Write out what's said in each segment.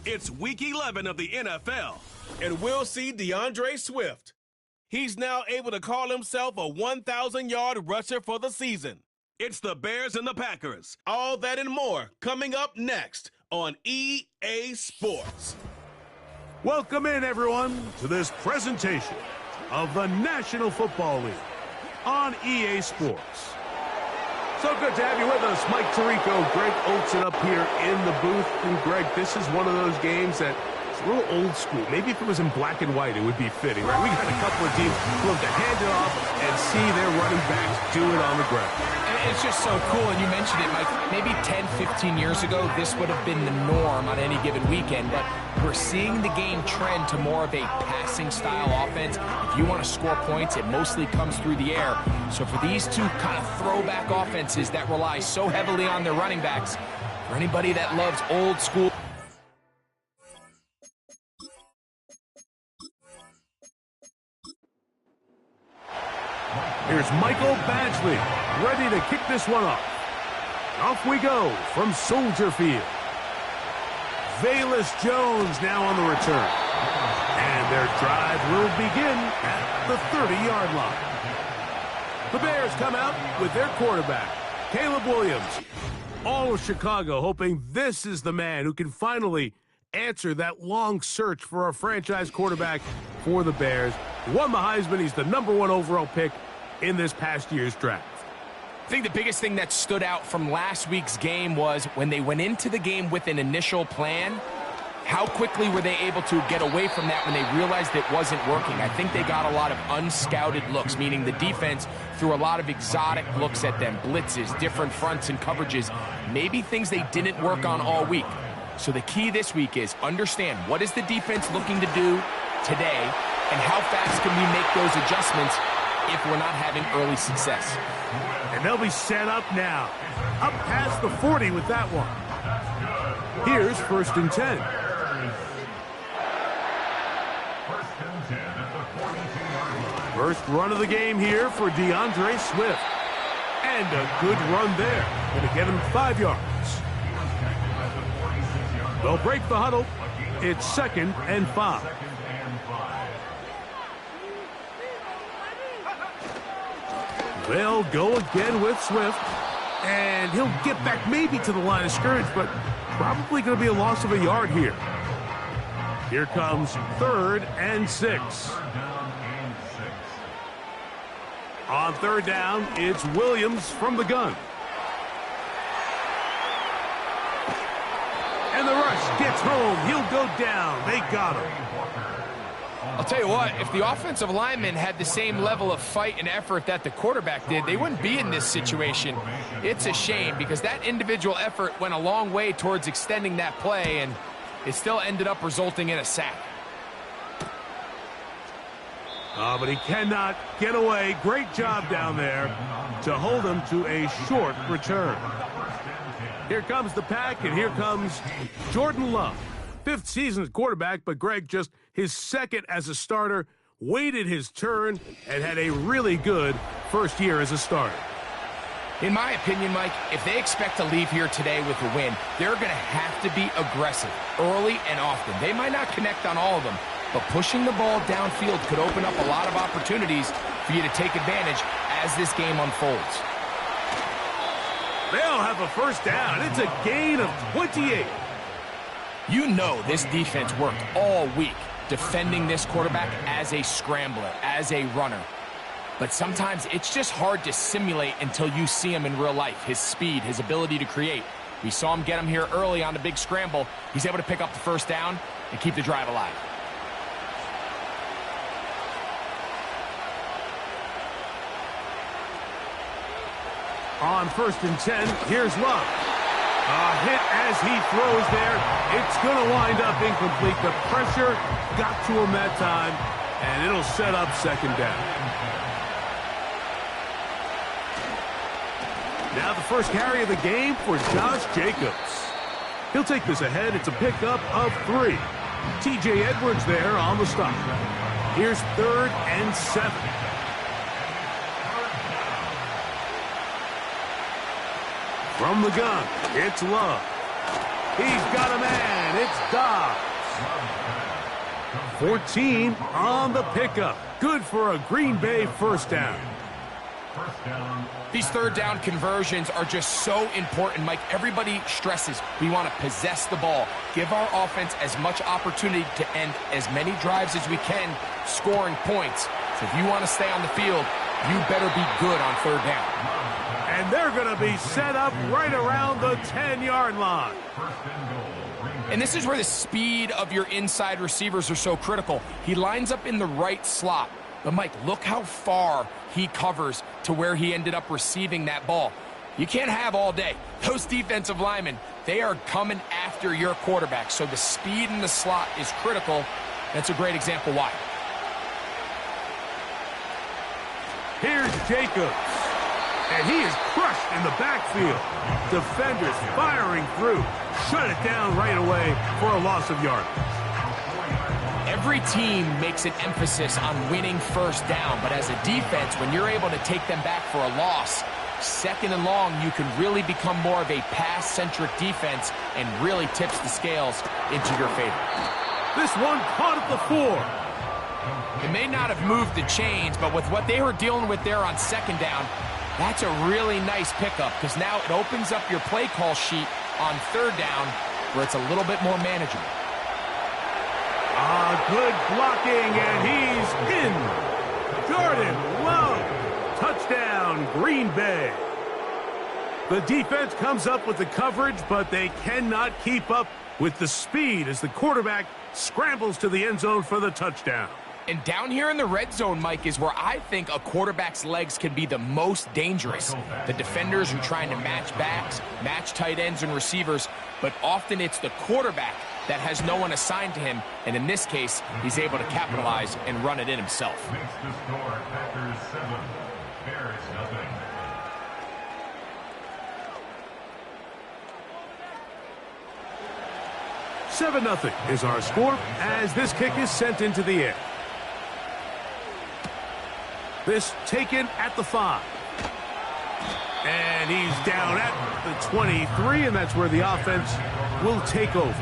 It's Week 11 of the NFL, and we'll see DeAndre Swift. He's now able to call himself a 1,000-yard rusher for the season. It's the Bears and the Packers. All that and more coming up next on EA Sports. Welcome in, everyone, to this presentation of the National Football League on EA Sports. So good to have you with us, Mike Tirico, Greg Olsen up here in the booth. And Greg, this is one of those games that it's a little old school. Maybe if it was in black and white, it would be fitting, right? We got a couple of teams who love to hand it off and see their running backs do it on the ground. And it's just so cool, and you mentioned it, Mike. Maybe 10, 15 years ago, this would have been the norm on any given weekend, but we're seeing the game trend to more of a passing-style offense. If you want to score points, it mostly comes through the air. So for these two kind of throwback offenses that rely so heavily on their running backs, for anybody that loves old school, here's Michael Badgley, ready to kick this one off. Off we go from Soldier Field. Velus Jones now on the return. And their drive will begin at the 30-yard line. The Bears come out with their quarterback, Caleb Williams. All of Chicago hoping this is the man who can finally answer that long search for a franchise quarterback for the Bears. He won the Heisman. He's the #1 overall pick in this past year's draft. I think the biggest thing that stood out from last week's game was when they went into the game with an initial plan, how quickly were they able to get away from that when they realized it wasn't working? I think they got a lot of unscouted looks, meaning the defense threw a lot of exotic looks at them, blitzes, different fronts and coverages, maybe things they didn't work on all week. So the key this week is understand what is the defense looking to do today and how fast can we make those adjustments if we're not having early success. And they'll be set up now. Up past the 40 with that one. Here's 1st and 10. First run of the game here for DeAndre Swift. And a good run there. Going to get him 5 yards. They'll break the huddle. It's 2nd and 5. They'll go again with Swift, and he'll get back maybe to the line of scrimmage, but probably going to be a loss of a yard here. Here comes 3rd and 6. On 3rd down, it's Williams from the gun. And the rush gets home. He'll go down. They got him. I'll tell you what, if the offensive lineman had the same level of fight and effort that the quarterback did, they wouldn't be in this situation. It's a shame because that individual effort went a long way towards extending that play, and it still ended up resulting in a sack. Oh, but he cannot get away. Great job down there to hold him to a short return. Here comes the pack, and here comes Jordan Love. 5th season as quarterback, but Greg just his 2nd as a starter, waited his turn, and had a really good first year as a starter. In my opinion, Mike, if they expect to leave here today with a win, they're going to have to be aggressive early and often. They might not connect on all of them, but pushing the ball downfield could open up a lot of opportunities for you to take advantage as this game unfolds. They'll have a 1st down. It's a gain of 28. You know this defense worked all week defending this quarterback as a scrambler, as a runner. But sometimes it's just hard to simulate until you see him in real life, his speed, his ability to create. We saw him get him here early on the big scramble. He's able to pick up the 1st down and keep the drive alive. On 1st and 10, here's Love. A hit as he throws there. It's going to wind up incomplete. The pressure got to him that time, and it'll set up 2nd down. Now the first carry of the game for Josh Jacobs. He'll take this ahead. It's a pickup of 3. T.J. Edwards there on the stop. Here's 3rd and 7. From the gun, it's Love. He's got a man. It's Dobbs. 14 on the pickup. Good for a Green Bay first down. These third down conversions are just so important, Mike. Everybody stresses we want to possess the ball, give our offense as much opportunity to end as many drives as we can, scoring points. So if you want to stay on the field, you better be good on third down. And they're going to be set up right around the 10-yard line. And this is where the speed of your inside receivers are so critical. He lines up in the right slot. But, Mike, look how far he covers to where he ended up receiving that ball. You can't have all day. Those defensive linemen, they are coming after your quarterback. So the speed in the slot is critical. That's a great example why. Here's Jacobs. And he is crushed in the backfield. Defenders firing through. Shut it down right away for a loss of yardage. Every team makes an emphasis on winning first down, but as a defense, when you're able to take them back for a loss, second and long, you can really become more of a pass-centric defense and really tips the scales into your favor. This one caught at the 4. It may not have moved the chains, but with what they were dealing with there on second down, that's a really nice pickup because now it opens up your play call sheet on third down where it's a little bit more manageable. Good blocking, and he's in. Jordan Love. Touchdown, Green Bay. The defense comes up with the coverage, but they cannot keep up with the speed as the quarterback scrambles to the end zone for the touchdown. And down here in the red zone, Mike, is where I think a quarterback's legs can be the most dangerous. The defenders are trying to match backs, match tight ends and receivers, but often it's the quarterback that has no one assigned to him, and in this case, he's able to capitalize and run it in himself. Packers 7, Bears nothing. $7-0 is our score as this kick is sent into the air. This taken at the 5. And he's down at the 23, and that's where the offense will take over.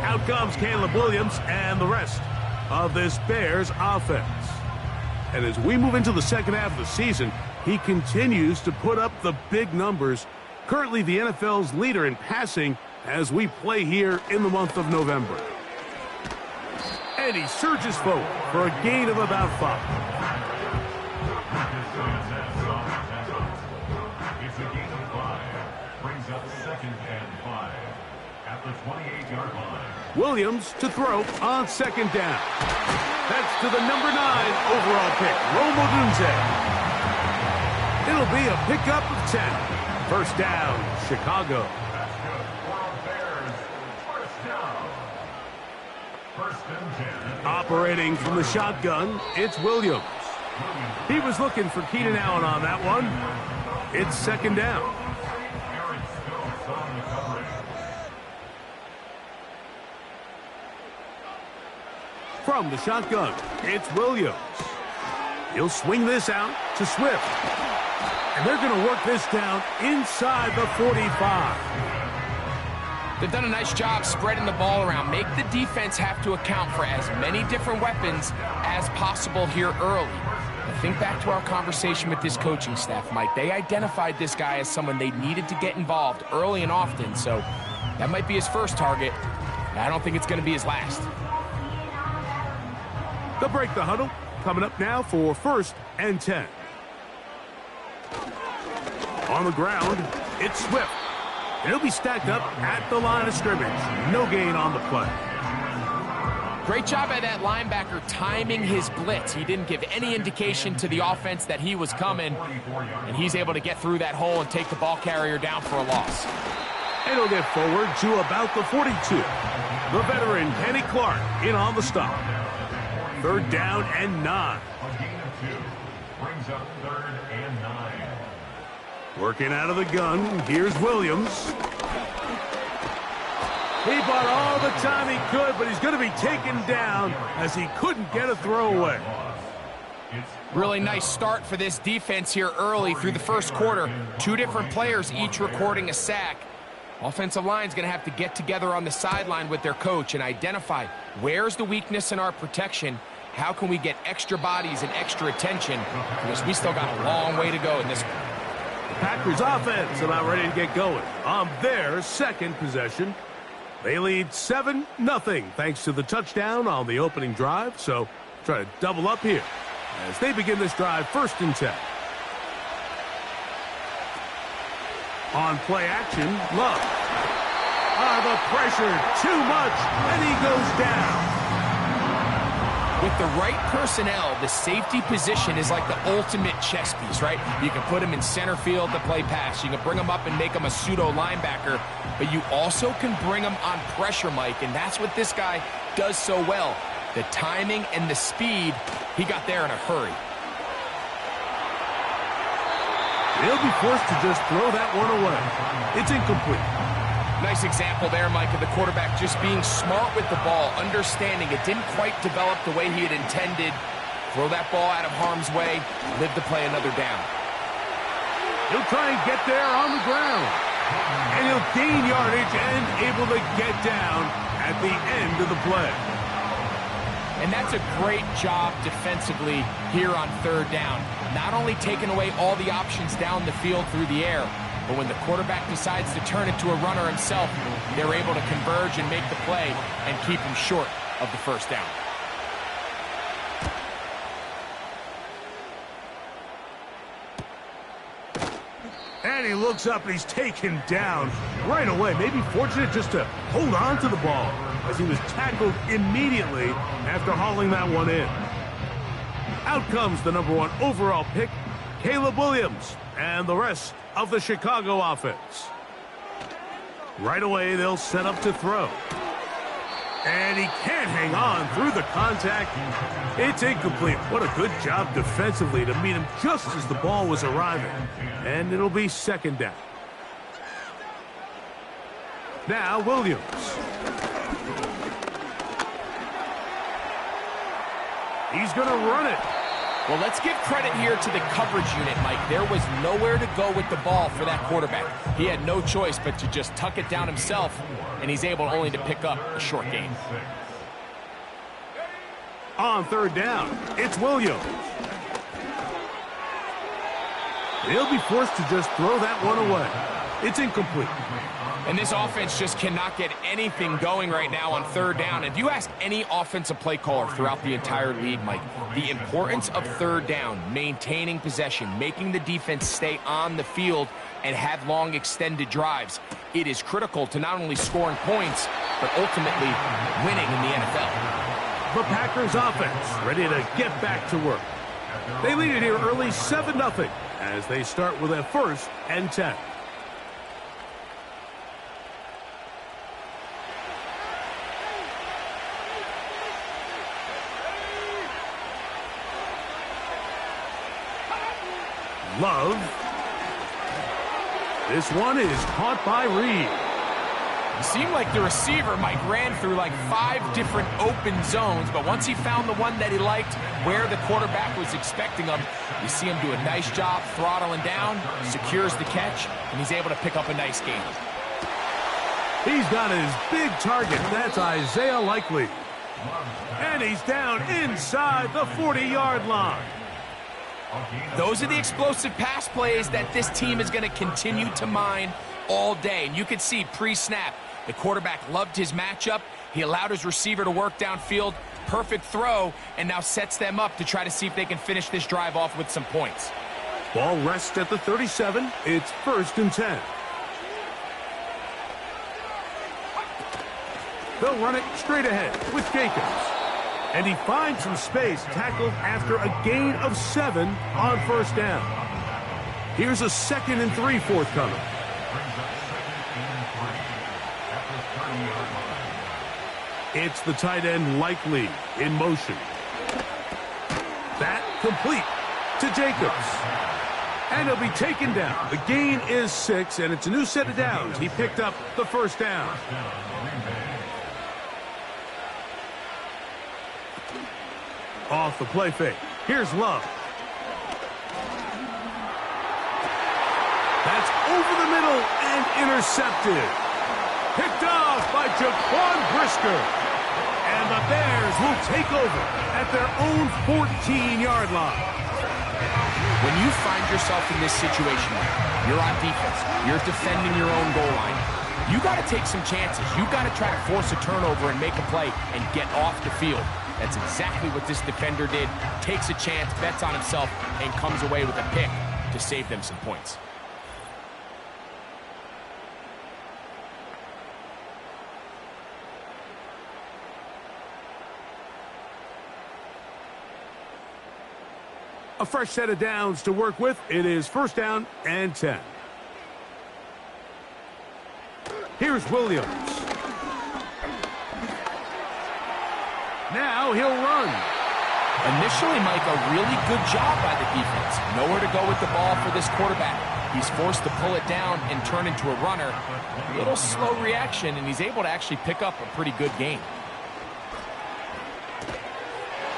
Out comes Caleb Williams and the rest of this Bears offense. And as we move into the second half of the season, he continues to put up the big numbers. Currently the NFL's leader in passing as we play here in the month of November. And he surges forward for a gain of about 5. It's a gain of 5. Brings up 2nd and 5 at the 28-yard line. Williams to throw on second down. That's to the number 9 overall pick, Rome Odunze. It'll be a pickup of 10. First down, Chicago. That's good for Bears. First down. First and 10. Operating from the shotgun, it's Williams. He was looking for Keenan Allen on that one. It's second down. Aaron Stokes on the coverage. From the shotgun, it's Williams. He'll swing this out to Swift. And they're going to work this down inside the 45. They've done a nice job spreading the ball around. Make the defense have to account for as many different weapons as possible here early. Now think back to our conversation with this coaching staff, Mike. They identified this guy as someone they needed to get involved early and often, so that might be his first target. I don't think it's going to be his last. They'll break the huddle. Coming up now for 1st and 10. On the ground, it's Swift. And he'll be stacked up at the line of scrimmage. No gain on the play. Great job by that linebacker timing his blitz. He didn't give any indication to the offense that he was coming, and he's able to get through that hole and take the ball carrier down for a loss. And he'll get forward to about the 42. The veteran, Kenny Clark, in on the stop. Third down and 9. A gain of 2. Brings up 3rd and 9. Working out of the gun, here's Williams. He bought all the time he could, but he's going to be taken down as he couldn't get a throw away. Really nice start for this defense here early through the first quarter. Two different players each recording a sack. Offensive line's going to have to get together on the sideline with their coach and identify where's the weakness in our protection. How can we get extra bodies and extra attention? Because we still got a long way to go in this one. The Packers offense about ready to get going on their second possession. They lead 7-0 thanks to the touchdown on the opening drive. So try to double up here as they begin this drive 1st and 10. On play action, Love. The pressure, too much, and he goes down. With the right personnel, the safety position is like the ultimate chess piece, right? You can put him in center field to play pass. You can bring him up and make him a pseudo linebacker, but you also can bring him on pressure, Mike, and that's what this guy does so well. The timing and the speed, he got there in a hurry. He'll be forced to just throw that one away. It's incomplete. Nice example there, Mike, of the quarterback just being smart with the ball, understanding it didn't quite develop the way he had intended. Throw that ball out of harm's way, live to play another down. He'll try and get there on the ground. And he'll gain yardage and able to get down at the end of the play. And that's a great job defensively here on 3rd down. Not only taking away all the options down the field through the air, but when the quarterback decides to turn it to a runner himself, they're able to converge and make the play and keep him short of the 1st down. And he looks up and he's taken down right away. Maybe fortunate just to hold on to the ball as he was tackled immediately after hauling that one in. Out comes the #1 overall pick, Caleb Williams, and the rest of the Chicago offense. Right away, they'll set up to throw. And he can't hang on through the contact. It's incomplete. What a good job defensively to meet him just as the ball was arriving. And it'll be 2nd down. Now Williams. He's going to run it. Well, let's give credit here to the coverage unit, Mike. There was nowhere to go with the ball for that quarterback. He had no choice but to just tuck it down himself, and he's able only to pick up a short gain. On 3rd down, it's Williams. He'll be forced to just throw that one away. It's incomplete. And this offense just cannot get anything going right now on 3rd down. If you ask any offensive play caller throughout the entire league, Mike, the importance of 3rd down, maintaining possession, making the defense stay on the field and have long extended drives, it is critical to not only scoring points, but ultimately winning in the NFL. The Packers offense ready to get back to work. They lead it here early 7-0 as they start with a 1st and 10. Love. This one is caught by Reed. It seemed like the receiver, Mike, ran through like 5 different open zones, but once he found the one that he liked, where the quarterback was expecting him, you see him do a nice job throttling down, secures the catch, and he's able to pick up a nice gain. He's got his big target. That's Isaiah Likely. And he's down inside the 40-yard line. Those are the explosive pass plays that this team is going to continue to mine all day. And you can see pre-snap, the quarterback loved his matchup. He allowed his receiver to work downfield. Perfect throw, and now sets them up to try to see if they can finish this drive off with some points. Ball rests at the 37. It's 1st and 10. They'll run it straight ahead with Jacobs. And he finds some space, tackled after a gain of 7 on 1st down. Here's a 2nd and 3 forthcoming. It's the tight end Likely in motion. That complete to Jacobs. And he'll be taken down. The gain is 6, and it's a new set of downs. He picked up the 1st down. Off the play fake. Here's Love. That's over the middle and intercepted. Picked off by Jaquan Brisker. And the Bears will take over at their own 14-yard line. When you find yourself in this situation, you're on defense, you're defending your own goal line, you got to take some chances. You got to try to force a turnover and make a play and get off the field. That's exactly what this defender did. Takes a chance, bets on himself, and comes away with a pick to save them some points. A fresh set of downs to work with. It is first down and 10. Here's Williams. Now he'll run. Initially, Mike, a really good job by the defense. Nowhere to go with the ball for this quarterback. He's forced to pull it down and turn into a runner. A little slow reaction, and he's able to actually pick up a pretty good gain.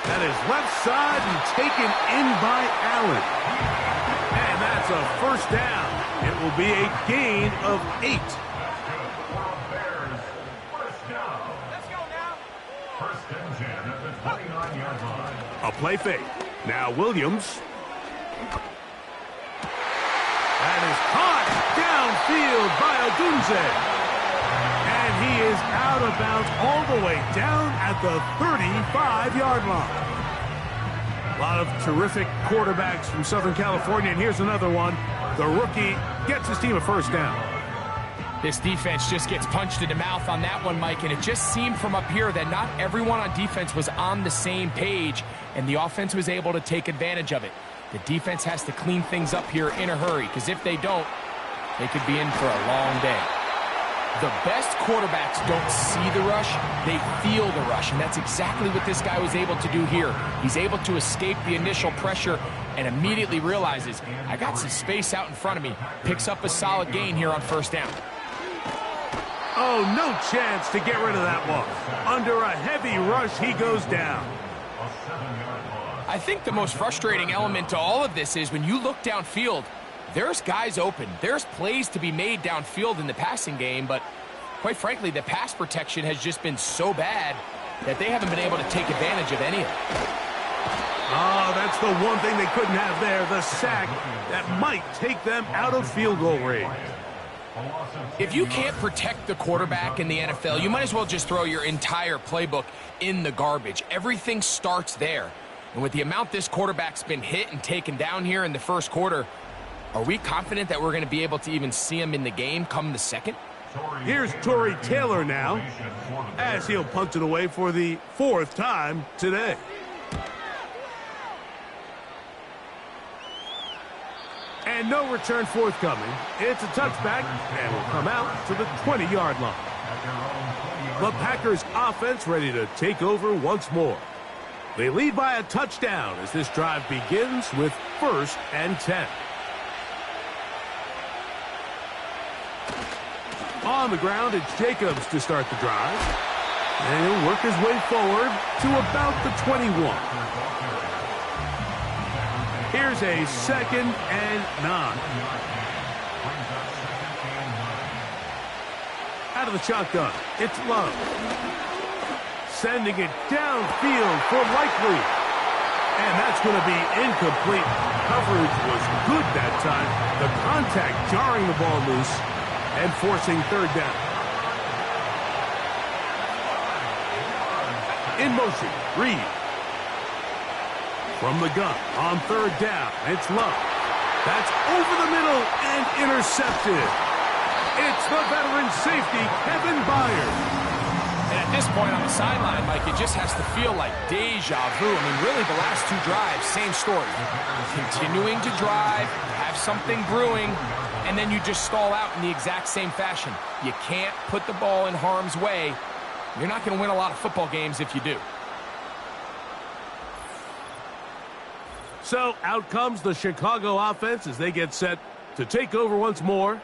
That is left side and taken in by Allen. And that's a first down. It will be a gain of 8. A play fake. Now Williams. That is caught downfield by Odunze. And he is out of bounds all the way down at the 35-yard line. A lot of terrific quarterbacks from Southern California, and here's another one. The rookie gets his team a first down. This defense just gets punched in the mouth on that one, Mike, and it just seemed from up here that not everyone on defense was on the same page, and the offense was able to take advantage of it. The defense has to clean things up here in a hurry, because if they don't, they could be in for a long day. The best quarterbacks don't see the rush, they feel the rush, and that's exactly what this guy was able to do here. He's able to escape the initial pressure and immediately realizes, I got some space out in front of me, picks up a solid gain here on first down. Oh, no chance to get rid of that one. Under a heavy rush, he goes down. I think the most frustrating element to all of this is when you look downfield, there's guys open. There's plays to be made downfield in the passing game, but quite frankly, the pass protection has just been so bad that they haven't been able to take advantage of any of it. Oh, that's the one thing they couldn't have there, the sack that might take them out of field goal range. If you can't protect the quarterback in the NFL, you might as well just throw your entire playbook in the garbage. Everything starts there. And with the amount this quarterback's been hit and taken down here in the first quarter, are we confident that we're going to be able to even see him in the game come the second? Here's Torrey Taylor now, as he'll punt it away for the 4th time today. And no return forthcoming. It's a touchback, and will come out to the 20-yard line. The Packers offense ready to take over once more. They lead by a touchdown as this drive begins with first and 10. On the ground, it's Jacobs to start the drive. And he'll work his way forward to about the 21. Here's a 2nd and 9. Out of the shotgun, it's Love. Sending it downfield for Likely. And that's going to be incomplete. Coverage was good that time. The contact jarring the ball loose and forcing 3rd down. In motion, Reed. From the gun on 3rd down, it's Love. That's over the middle and intercepted. It's the veteran safety, Kevin Byard. And at this point on the sideline, Mike, it just has to feel like deja vu. I mean, really, the last 2 drives, same story. Continuing to drive, have something brewing, and then you just stall out in the exact same fashion. You can't put the ball in harm's way. You're not going to win a lot of football games if you do. So out comes the Chicago offense as they get set to take over once more.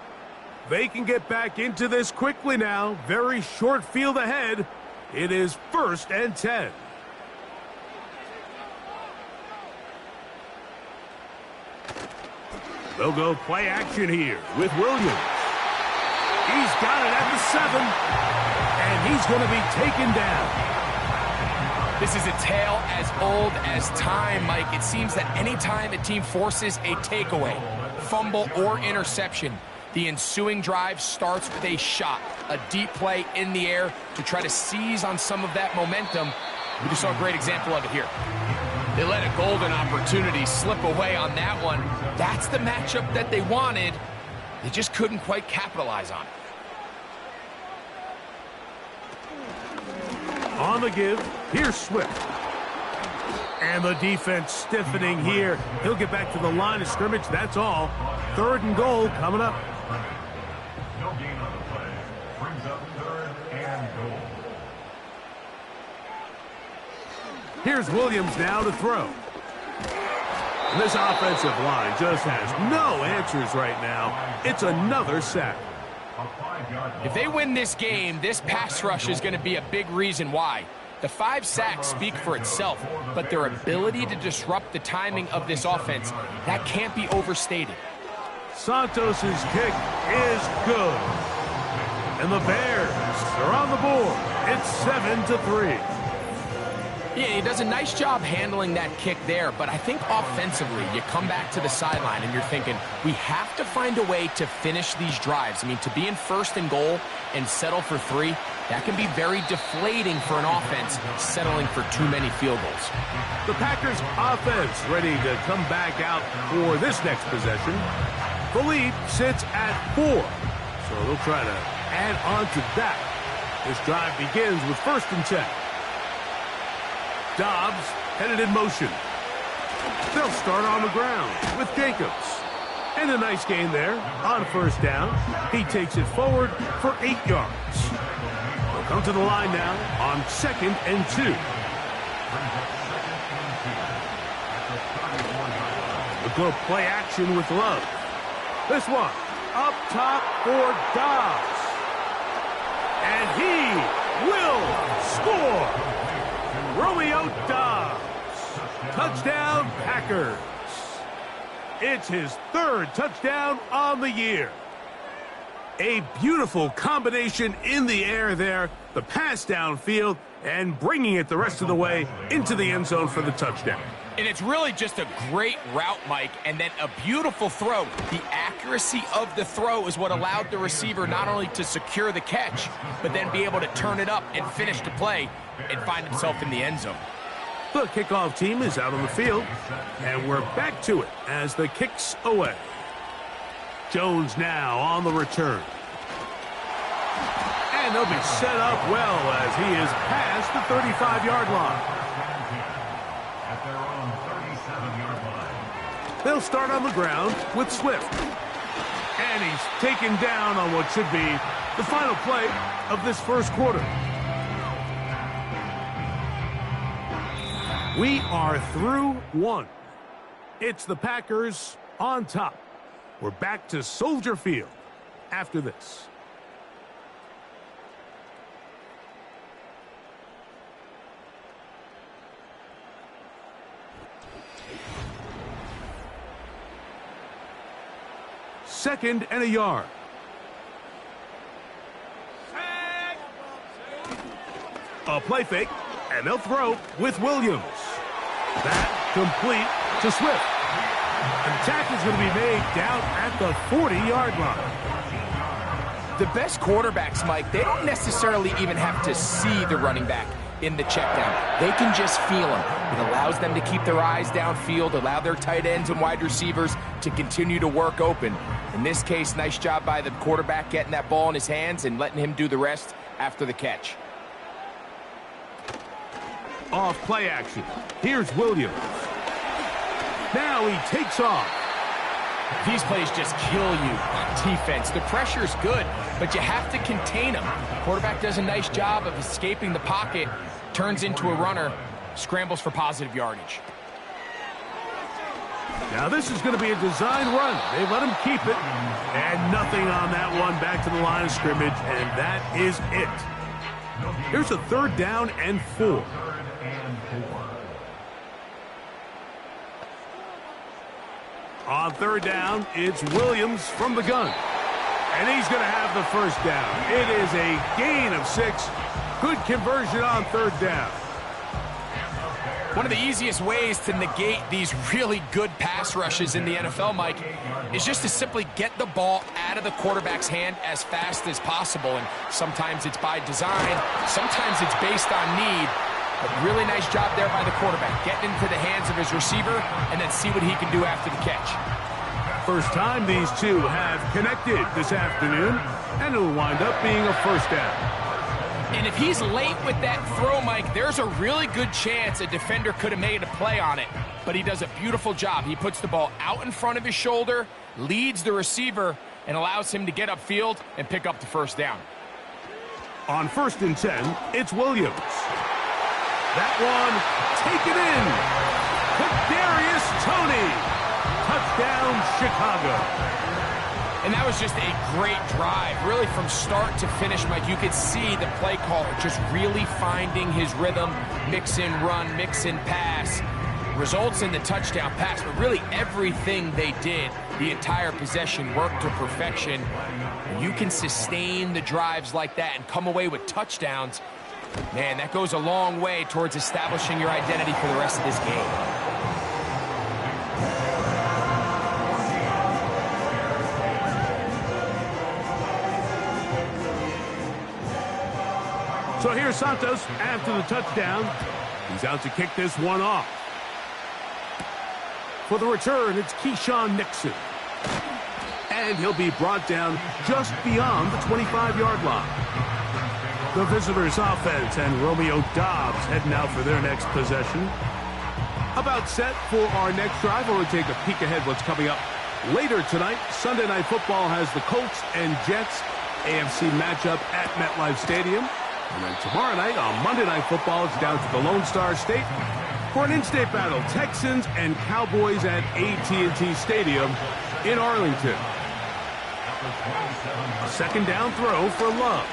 They can get back into this quickly now. Very short field ahead. It is first and 10. They'll go play action here with Williams. He's got it at the 7, and he's going to be taken down. This is a tale as old as time, Mike. It seems that anytime a team forces a takeaway, fumble, or interception, the ensuing drive starts with a shot, a deep play in the air to try to seize on some of that momentum. We just saw a great example of it here. They let a golden opportunity slip away on that one. That's the matchup that they wanted. They just couldn't quite capitalize on it. On the give, here's Swift. And the defense stiffening here. He'll get back to the line of scrimmage, that's all. 3rd and goal coming up. No gain on the play. Brings up 3rd and goal. Here's Williams now to throw. And this offensive line just has no answers right now. It's another sack. If they win this game, this pass rush is going to be a big reason why. The 5 sacks speak for itself, but their ability to disrupt the timing of this offense, that can't be overstated. Santos's kick is good. And the Bears are on the board. It's 7-3. Yeah, he does a nice job handling that kick there, but I think offensively, you come back to the sideline and you're thinking, we have to find a way to finish these drives. I mean, to be in 1st and goal and settle for 3, that can be very deflating for an offense settling for too many field goals. The Packers offense ready to come back out for this next possession. The lead sits at 4, so they'll try to add on to that. This drive begins with 1st and 10. Dobbs headed in motion. They'll start on the ground with Jacobs. And a nice gain there on 1st down. He takes it forward for 8 yards. They'll come to the line now on 2nd and 2. We'll go play action with Love. This one up top for Dobbs. And he will score. Romeo Dobbs. Touchdown, Packers. It's his 3rd touchdown on the year. A beautiful combination in the air there. The pass downfield and bringing it the rest of the way into the end zone for the touchdown. And it's really just a great route, Mike, and then a beautiful throw. The accuracy of the throw is what allowed the receiver not only to secure the catch, but then be able to turn it up and finish the play and find himself in the end zone. The kickoff team is out on the field, and we're back to it as the kick's away. Jones now on the return. And they'll be set up well as he is past the 35-yard line. At their own 37-yard line. They'll start on the ground with Swift. And he's taken down on what should be the final play of this 1st quarter. We are through 1. It's the Packers on top. We're back to Soldier Field after this. Second and a yard. A play fake, and they'll throw with Williams. That complete to Swift. An attack is going to be made down at the 40-yard line. The best quarterbacks, Mike, they don't necessarily even have to see the running back in the check down. They can just feel him. It allows them to keep their eyes downfield, allow their tight ends and wide receivers to continue to work open. In this case, nice job by the quarterback getting that ball in his hands and letting him do the rest after the catch. Off play action. Here's Williams. Now he takes off. These plays just kill you on defense. The pressure's good, but you have to contain them. The quarterback does a nice job of escaping the pocket, turns into a runner, scrambles for positive yardage. Now this is going to be a design run. They let him keep it, and nothing on that one back to the line of scrimmage, and that is it. Here's a 3rd down and 4. On third down, it's Williams from the gun. And he's going to have the first down. It is a gain of 6. Good conversion on third down. One of the easiest ways to negate these really good pass rushes in the NFL, Mike, is just to simply get the ball out of the quarterback's hand as fast as possible. And sometimes it's by design, sometimes it's based on need. But really nice job there by the quarterback, getting into the hands of his receiver and then see what he can do after the catch. First time these two have connected this afternoon, and it'll wind up being a first down. And if he's late with that throw, Mike, there's a really good chance a defender could have made a play on it. But he does a beautiful job. He puts the ball out in front of his shoulder, leads the receiver, and allows him to get upfield and pick up the first down. On 1st and 10, it's Williams. That one taken in. Kadarius Toney. Touchdown, Chicago. And that was just a great drive. Really from start to finish, Mike, you could see the play caller just really finding his rhythm. Mix in run, mix in pass. Results in the touchdown pass, but really everything they did, the entire possession worked to perfection. And you can sustain the drives like that and come away with touchdowns. Man, that goes a long way towards establishing your identity for the rest of this game. So here's Santos after the touchdown. He's out to kick this one off. For the return, it's Keyshawn Nixon. And he'll be brought down just beyond the 25-yard line. The visitors' offense and Romeo Doubs heading out for their next possession. About set for our next drive. We'll take a peek ahead what's coming up later tonight. Sunday Night Football has the Colts and Jets AFC matchup at MetLife Stadium. And then tomorrow night on Monday Night Football, it's down to the Lone Star State for an in-state battle. Texans and Cowboys at AT&T Stadium in Arlington. A second down throw for Love.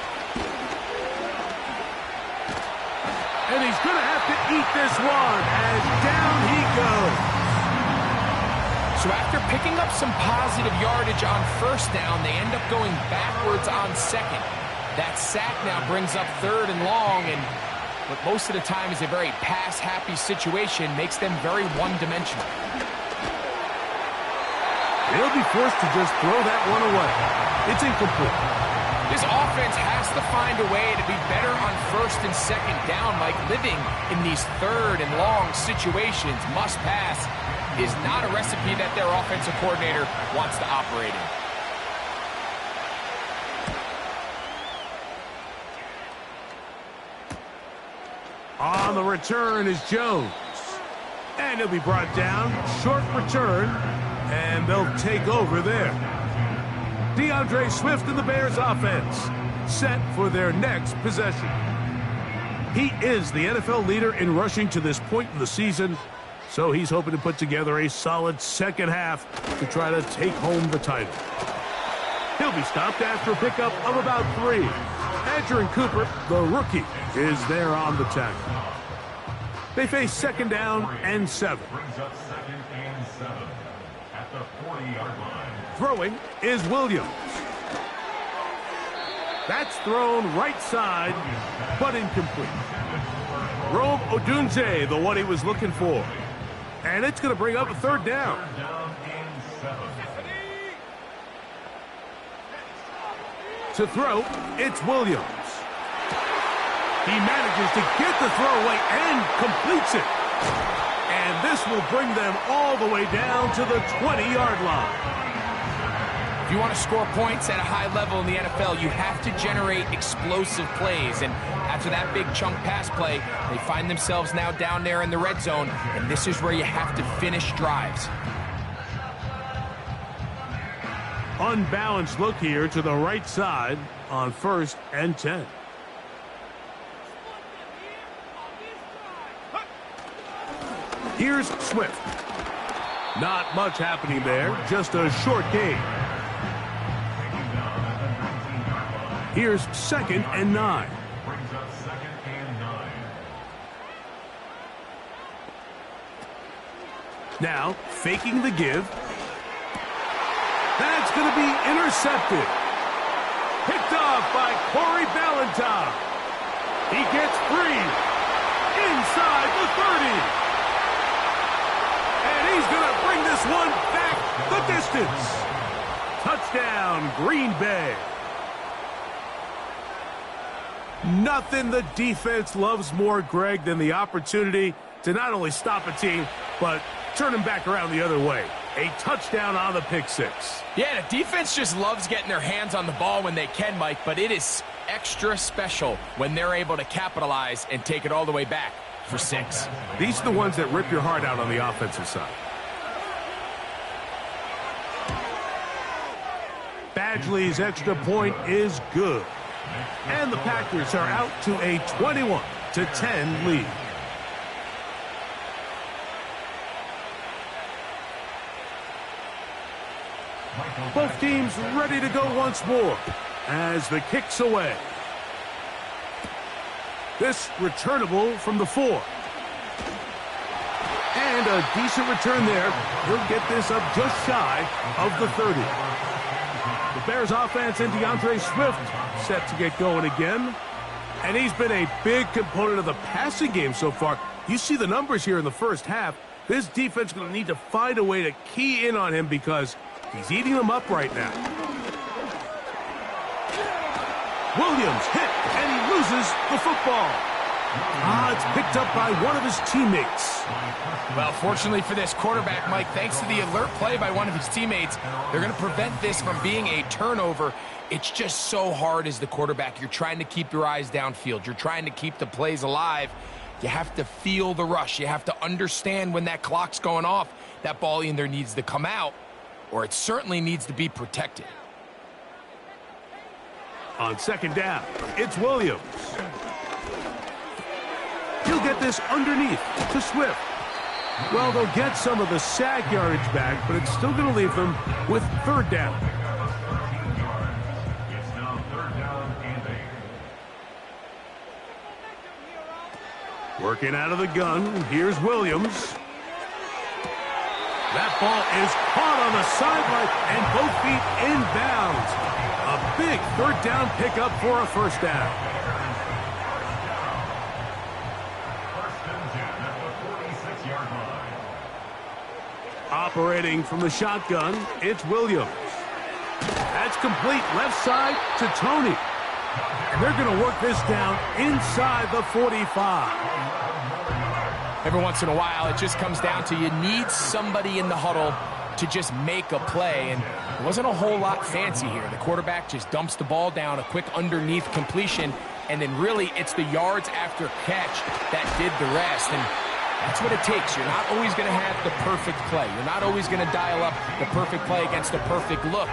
And he's going to have to eat this one as down he goes. So after picking up some positive yardage on first down, they end up going backwards on second. That sack now brings up third and long, and what most of the time is a very pass-happy situation makes them very one-dimensional. They'll be forced to just throw that one away. It's incomplete. This offense has to find a way to be better on first and second down. Like living in these third and long situations, must pass, is not a recipe that their offensive coordinator wants to operate in. On the return is Jones. And he'll be brought down. Short return. And they'll take over there. DeAndre Swift and the Bears offense set for their next possession. He is the NFL leader in rushing to this point in the season, so he's hoping to put together a solid second half to try to take home the title. He'll be stopped after a pickup of about 3. Andrew Cooper, the rookie, is there on the tackle. They face second down and 7. Brings up second and 7 at the 40-yard line. Throwing is Williams. That's thrown right side, but incomplete. Rome Odunze, the one he was looking for. And it's going to bring up a third down. Down and 7. To throw, it's Williams. He manages to get the throw away and completes it. And this will bring them all the way down to the 20-yard line. If you want to score points at a high level in the NFL, you have to generate explosive plays. And after that big chunk pass play, they find themselves now down there in the red zone. And this is where you have to finish drives. Unbalanced look here to the right side on 1st and 10. Here's Swift. Not much happening there, just a short gain. Here's 2nd and 9. Brings up 2nd and 9. Now, faking the give. going to be intercepted. Picked off by Corey Ballantyne. He gets free inside the 30. And he's going to bring this one back the distance. Touchdown, Green Bay. Nothing the defense loves more, Greg, than the opportunity to not only stop a team, but turn them back around the other way. A touchdown on the pick six. Yeah, the defense just loves getting their hands on the ball when they can, Mike, but it is extra special when they're able to capitalize and take it all the way back for 6. These are the ones that rip your heart out on the offensive side. Badgley's extra point is good. And the Packers are out to a 21-10 lead. Both teams ready to go once more as the kick's away. This returnable from the 4. And a decent return there. He'll get this up just shy of the 30. The Bears offense and DeAndre Swift set to get going again. And he's been a big component of the passing game so far. You see the numbers here in the first half. This defense is going to need to find a way to key in on him because he's eating them up right now. Williams hit, and he loses the football. It's picked up by one of his teammates. Well, fortunately for this quarterback, Mike, thanks to the alert play by one of his teammates, they're going to prevent this from being a turnover. It's just so hard as the quarterback. You're trying to keep your eyes downfield. You're trying to keep the plays alive. You have to feel the rush. You have to understand when that clock's going off. That ball either needs to come out or it certainly needs to be protected. On second down, it's Williams. He'll get this underneath to Swift. Well, they'll get some of the sack yardage back, but it's still going to leave them with third down. It's now 3rd down and 8. Working out of the gun, here's Williams. That ball is caught on the sideline, and both feet inbounds. A big third down pickup for a first down. First and 10 at the 46-yard line. Operating from the shotgun, it's Williams. That's complete left side to Tony. And they're going to work this down inside the 45. Every once in a while, it just comes down to you need somebody in the huddle to just make a play, and it wasn't a whole lot fancy here. The quarterback just dumps the ball down, a quick underneath completion, and then really it's the yards after catch that did the rest, and that's what it takes. You're not always going to have the perfect play. You're not always going to dial up the perfect play against the perfect look.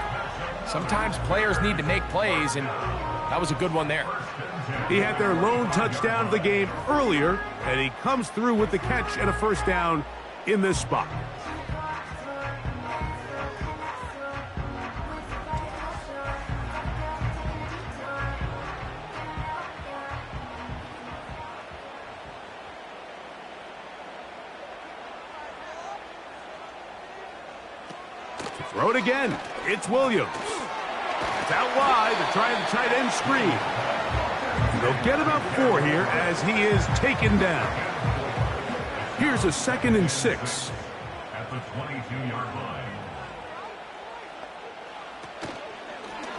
Sometimes players need to make plays, and that was a good one there. He had their lone touchdown of the game earlier, and he comes through with the catch and a first down in this spot. To throw it again, it's Williams. It's out wide to try the tight end screen. They'll get about 4 here as he is taken down. Here's a 2nd and 6. At the 22-yard line.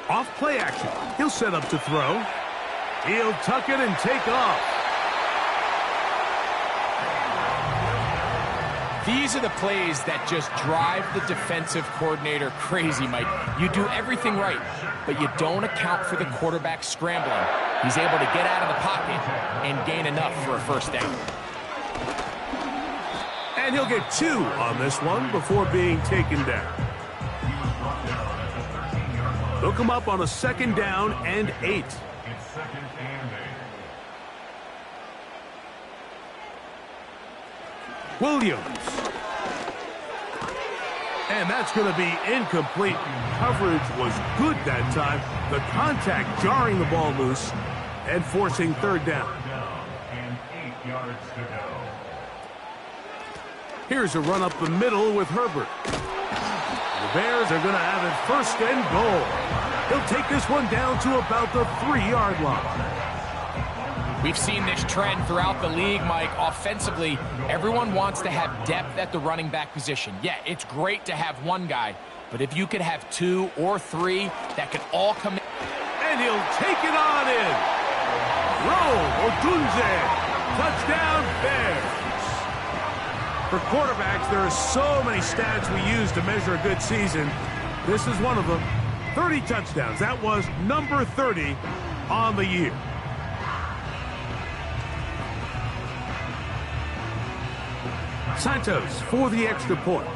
Off play action. He'll set up to throw. He'll tuck it and take off. These are the plays that just drive the defensive coordinator crazy, Mike. You do everything right, but you don't account for the quarterback scrambling. He's able to get out of the pocket and gain enough for a first down. And he'll get 2 on this one before being taken down. They'll come up on a 2nd down and 8. It's 2nd and 8. Williams. And that's going to be incomplete. Coverage was good that time. The contact jarring the ball loose and forcing third down. And 8 yards to go. Here's a run up the middle with Herbert. The Bears are going to have it first and goal. He'll take this one down to about the 3-yard line. We've seen this trend throughout the league, Mike. Offensively, everyone wants to have depth at the running back position. Yeah, it's great to have one guy, but if you could have 2 or 3 that could all come in. And he'll take it on in. Roll Odunze. Touchdown, Bears. For quarterbacks, there are so many stats we use to measure a good season. This is one of them. 30 touchdowns. That was number 30 on the year. Santos for the extra point.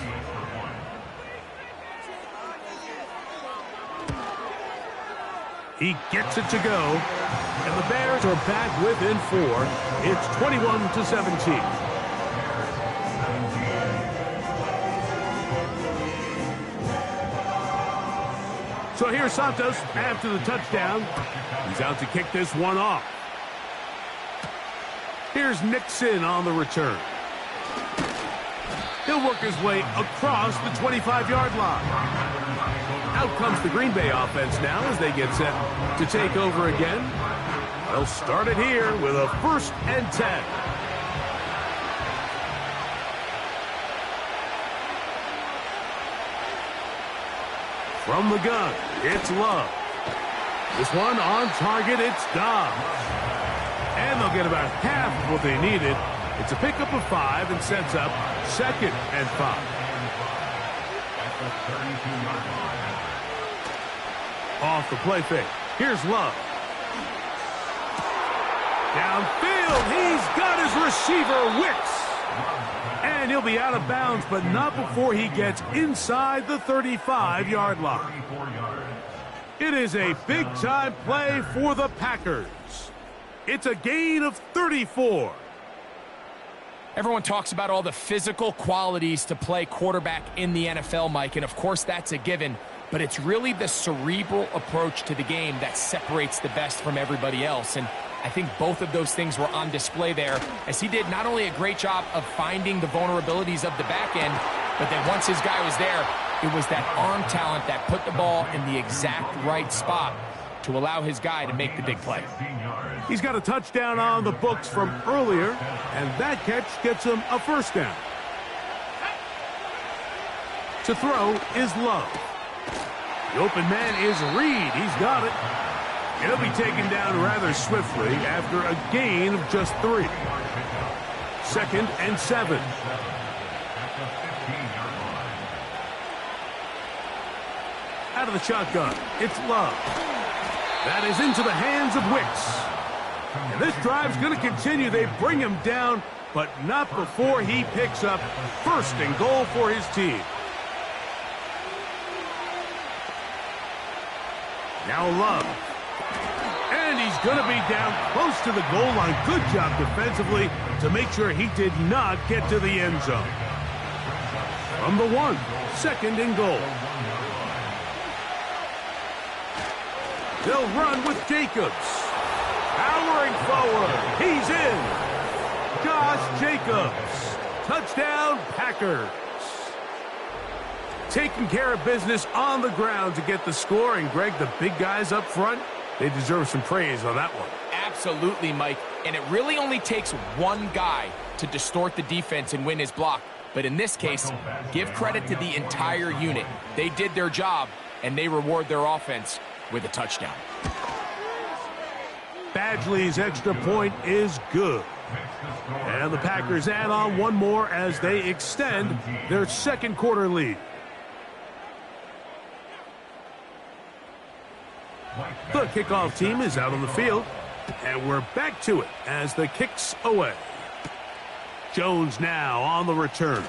He gets it to go, and the Bears are back within 4. It's 21-17. So here's Santos after the touchdown. He's out to kick this one off. Here's Nixon on the return. He'll work his way across the 25-yard line. Out comes the Green Bay offense now as they get set to take over again. They'll start it here with a 1st and 10. From the gun, it's Love. This one on target, it's Dobbs. And they'll get about half of what they needed. It's a pickup of 5 and sets up 2nd and 5. Off the play fake. Here's Love. Downfield, he's got his receiver, Wicks. And he'll be out of bounds, but not before he gets inside the 35-yard line. It is a big-time play for the Packers. It's a gain of 34. Everyone talks about all the physical qualities to play quarterback in the NFL, Mike, and of course that's a given, but it's really the cerebral approach to the game that separates the best from everybody else, and I think both of those things were on display there, as he did not only a great job of finding the vulnerabilities of the back end, but then once his guy was there, it was that arm talent that put the ball in the exact right spot to allow his guy to make the big play. He's got a touchdown on the books from earlier, and that catch gets him a 1st down. To throw is Love. The open man is Reed. He's got it. He'll be taken down rather swiftly after a gain of just 3. 2nd and 7. Out of the shotgun, it's Love. That is into the hands of Wicks. And this drive's going to continue. They bring him down, but not before he picks up 1st and goal for his team. Now Love. And he's going to be down close to the goal line. Good job defensively to make sure he did not get to the end zone. From the 1, 2nd and goal. They'll run with Jacobs. Powering forward. He's in. Josh Jacobs. Touchdown, Packers. Taking care of business on the ground to get the score. And, Greg, the big guys up front, they deserve some praise on that one. Absolutely, Mike. And it really only takes one guy to distort the defense and win his block. But in this case, give credit to the entire unit. They did their job, and they reward their offense with a touchdown. Badgley's extra point is good. And the Packers add on one more as they extend their 2nd quarter lead. The kickoff team is out on the field, and we're back to it as the kick's away. Jones now on the return.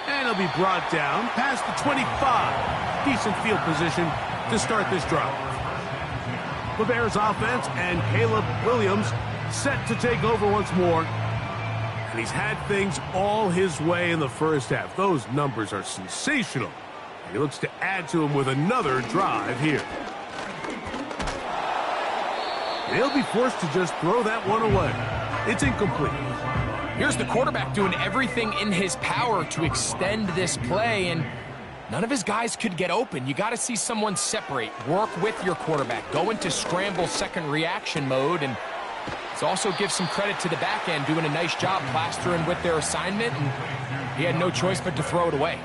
And he'll be brought down past the 25. Decent field position to start this drive. The Bears offense and Caleb Williams set to take over once more. And he's had things all his way in the first half. Those numbers are sensational. And he looks to add to them with another drive here. He'll be forced to just throw that one away. It's incomplete. Here's the quarterback doing everything in his power to extend this play, and None of his guys could get open. You got to see someone separate, work with your quarterback, go into scramble second reaction mode, and it's also give some credit to the back end doing a nice job plastering with their assignment, and he had no choice but to throw it away.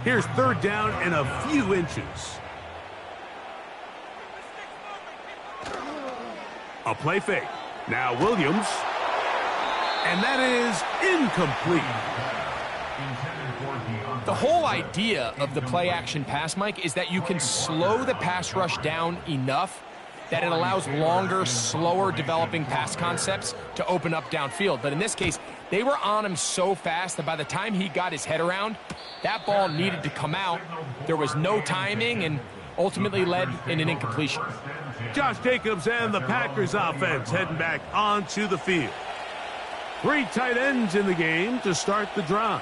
Here's third down and a few inches. A play fake. Now Williams. And that is incomplete. The whole idea of the play-action pass, Mike, is that you can slow the pass rush down enough that it allows longer, slower developing pass concepts to open up downfield. But in this case, they were on him so fast that by the time he got his head around, that ball needed to come out. There was no timing and ultimately led in an incompletion. Josh Jacobs and the Packers offense heading back onto the field. 3 tight ends in the game to start the drive.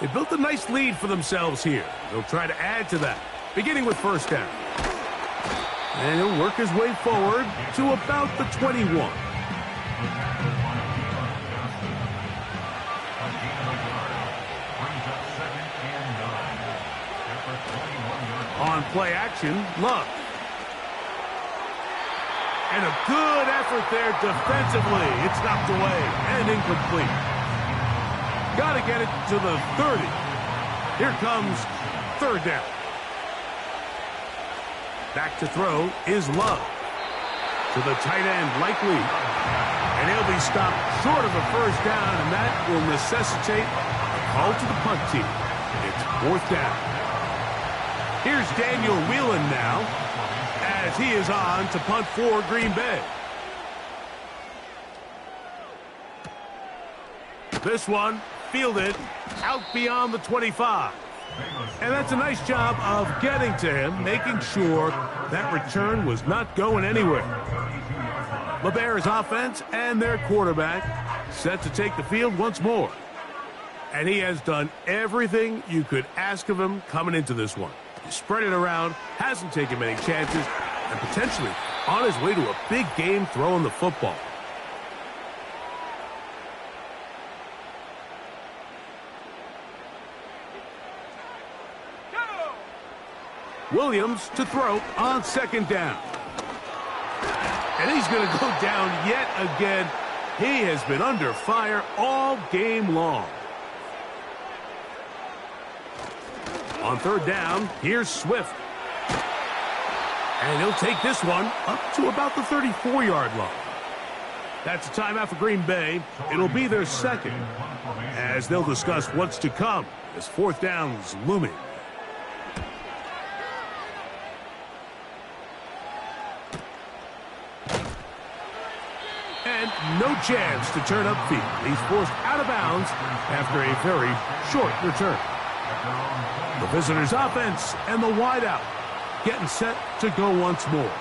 They built a nice lead for themselves here. They'll try to add to that, beginning with first down. And he'll work his way forward to about the 21. On play action, Love. And a good effort there defensively. It's knocked away and incomplete. Got to get it to the 30. Here comes third down. Back to throw is Love. To the tight end, likely. And he'll be stopped short of a first down, and that will necessitate a call to the punt team. It's fourth down. Here's Daniel Whelan now, as he is on to punt for Green Bay. This one fielded out beyond the 25. And that's a nice job of getting to him, making sure that return was not going anywhere. The Bears offense and their quarterback set to take the field once more. And he has done everything you could ask of him coming into this one. He spread it around, hasn't taken many chances, and potentially on his way to a big game throwing the football. Williams to throw on second down. And he's going to go down yet again. He has been under fire all game long. On third down, here's Swift. And he'll take this one up to about the 34-yard line. That's a timeout for Green Bay. It'll be their second, as they'll discuss what's to come as fourth down's looming. And no chance to turn upfield. He's forced out of bounds after a very short return. The visitors' offense and the wideout getting set to go once more.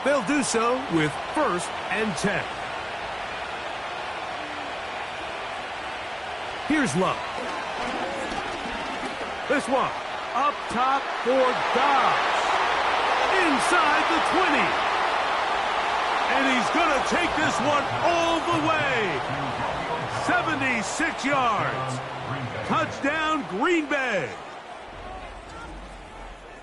They'll do so with first and 10. Here's Love. This one up top for Dobbs. Inside the 20. And he's going to take this one all the way. 76 yards. Touchdown, Green Bay.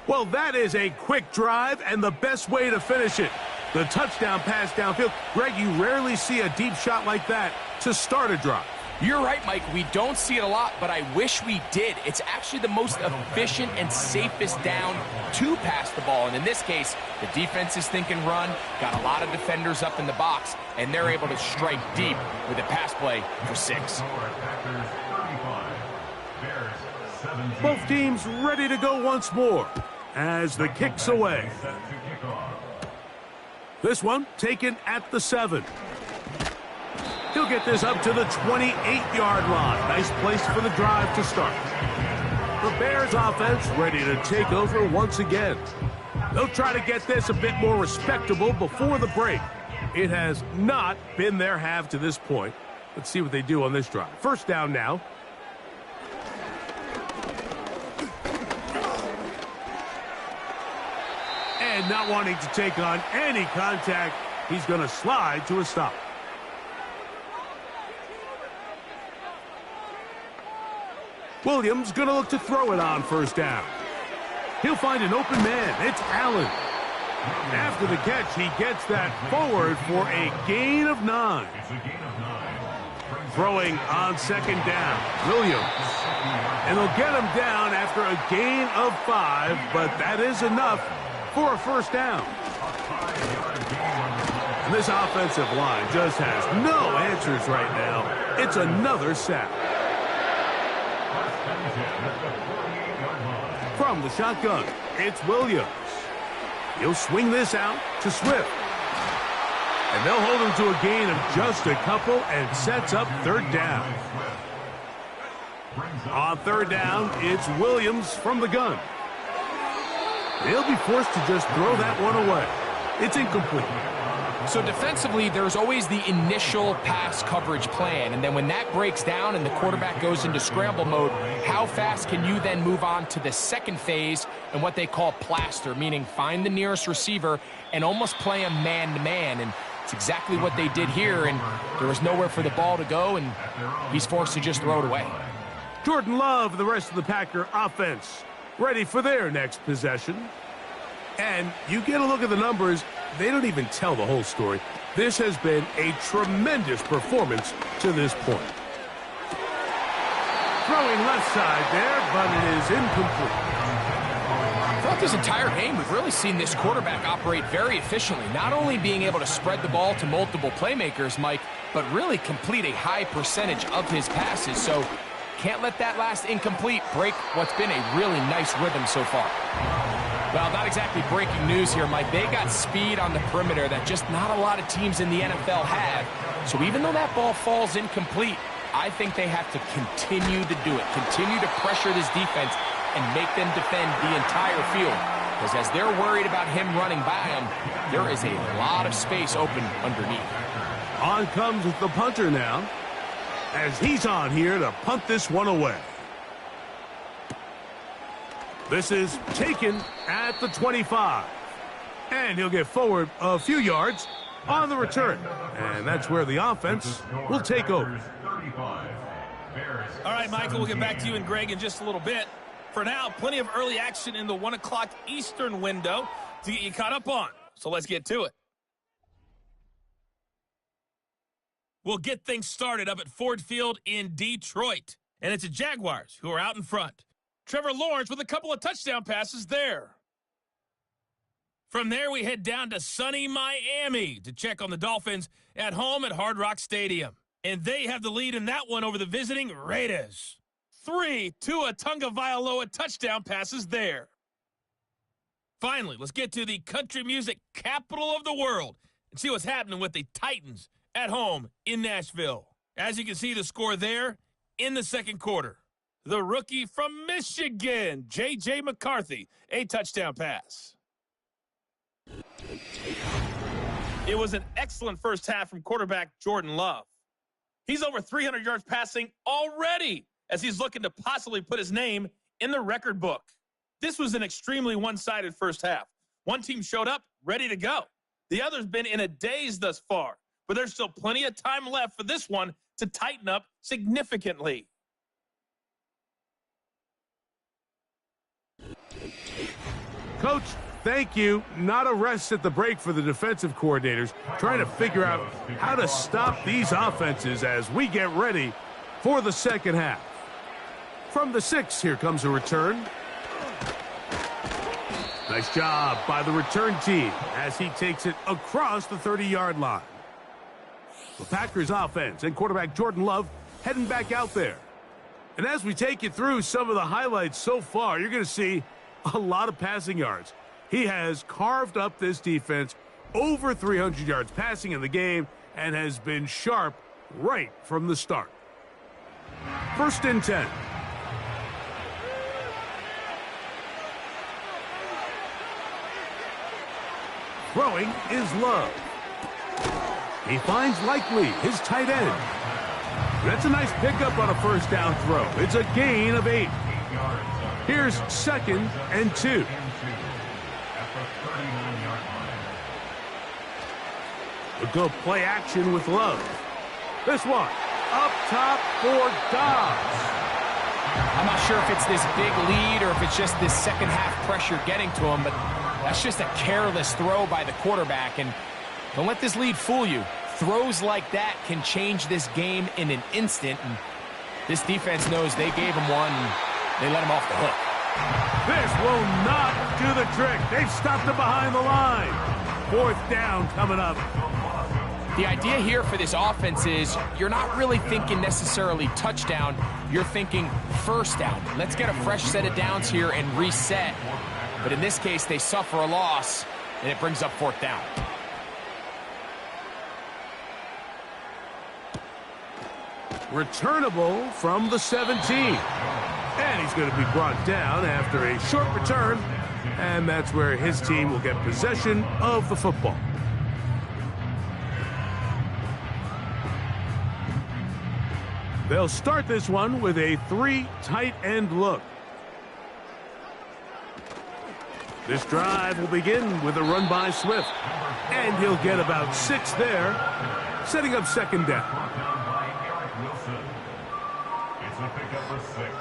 Well, that is a quick drive and the best way to finish it. The touchdown pass downfield. Greg, you rarely see a deep shot like that to start a drive. You're right, Mike. We don't see it a lot, but I wish we did. It's actually the most efficient and safest down to pass the ball. And in this case, the defense is thinking run, got a lot of defenders up in the box, and they're able to strike deep with a pass play for 6. Both teams ready to go once more as the kick's away. This one taken at the 7. He'll get this up to the 28-yard line. Nice place for the drive to start. The Bears offense ready to take over once again. They'll try to get this a bit more respectable before the break. It has not been their half to this point. Let's see what they do on this drive. First down now. And not wanting to take on any contact, he's going to slide to a stop. Williams going to look to throw it on first down. He'll find an open man. It's Allen. After the catch, he gets that forward for a gain of 9. Throwing on second down, Williams. And they'll get him down after a gain of 5, but that is enough for a first down. And this offensive line just has no answers right now. It's another sack. From the shotgun, it's Williams. He'll swing this out to Swift. And they'll hold him to a gain of just a couple and sets up third down. On third down, it's Williams from the gun. They'll be forced to just throw that one away. It's incomplete. So defensively, there's always the initial pass coverage plan, and then when that breaks down and the quarterback goes into scramble mode, how fast can you then move on to the second phase and what they call plaster, meaning find the nearest receiver and almost play him man-to-man, and it's exactly what they did here, and there was nowhere for the ball to go, and he's forced to just throw it away. Jordan Love and the rest of the Packer offense ready for their next possession. And you get a look at the numbers, they don't even tell the whole story. This has been a tremendous performance to this point. Throwing left side there, but it is incomplete. Throughout this entire game, we've really seen this quarterback operate very efficiently, not only being able to spread the ball to multiple playmakers, Mike, but really complete a high percentage of his passes. So can't let that last incomplete break what's been a really nice rhythm so far. Well, not exactly breaking news here, Mike. They got speed on the perimeter that just not a lot of teams in the NFL have. So even though that ball falls incomplete, I think they have to continue to do it, continue to pressure this defense and make them defend the entire field. Because as they're worried about him running by them, there is a lot of space open underneath. On comes the punter now, as he's on here to punt this one away. This is taken at the 25. And he'll get forward a few yards on the return. And that's where the offense will take over. All right, Michael, we'll get back to you and Greg in just a little bit. For now, plenty of early action in the 1 o'clock Eastern window to get you caught up on. So let's get to it. We'll get things started up at Ford Field in Detroit. And it's the Jaguars who are out in front. Trevor Lawrence with a couple of touchdown passes there. From there, we head down to sunny Miami to check on the Dolphins at home at Hard Rock Stadium. And they have the lead in that one over the visiting Raiders. 3 Tua Tagovailoa touchdown passes there. Finally, let's get to the country music capital of the world and see what's happening with the Titans at home in Nashville. As you can see the score there in the second quarter. The rookie from Michigan, J.J. McCarthy, a touchdown pass. It was an excellent first half from quarterback Jordan Love. He's over 300 yards passing already as he's looking to possibly put his name in the record book. This was an extremely one-sided first half. One team showed up ready to go. The other's been in a daze thus far, but there's still plenty of time left for this one to tighten up significantly. Coach, thank you. Not a rest at the break for the defensive coordinators, trying to figure out how to stop these offenses as we get ready for the second half. From the 6, here comes a return. Nice job by the return team as he takes it across the 30-yard line. The Packers offense and quarterback Jordan Love heading back out there. And as we take you through some of the highlights so far, you're going to see a lot of passing yards. He has carved up this defense over 300 yards passing in the game and has been sharp right from the start. 1st and 10. Throwing is Love. He finds Likely, his tight end. That's a nice pickup on a first down throw. It's a gain of 8. Here's 2nd and 2. A good play action with Love. This one up top for Dobbs. I'm not sure if it's this big lead or if it's just this second half pressure getting to him, but that's just a careless throw by the quarterback. And don't let this lead fool you. Throws like that can change this game in an instant. And this defense knows they gave him one, and they let him off the hook. This will not do the trick. They've stopped him behind the line. 4th down coming up. The idea here for this offense is you're not really thinking necessarily touchdown. You're thinking first down. Let's get a fresh set of downs here and reset. But in this case, they suffer a loss, and it brings up 4th down. Returnable from the 17. And he's going to be brought down after a short return. And that's where his team will get possession of the football. They'll start this one with a 3 tight end look. This drive will begin with a run by Swift. And he'll get about 6 there, setting up 2nd down. It's a pickup for 6.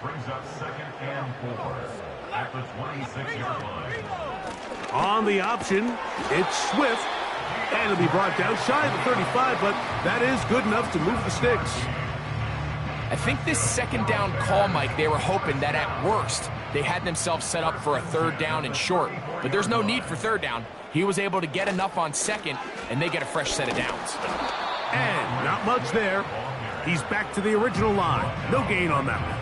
Brings up 2nd and 4 at the 26-yard line. On the option, it's Swift. And it'll be brought down shy of the 35, but that is good enough to move the sticks. I think this 2nd down call, Mike, they were hoping that at worst they had themselves set up for a 3rd down and short. But there's no need for 3rd down. He was able to get enough on 2nd, and they get a fresh set of downs. And not much there. He's back to the original line. No gain on that one.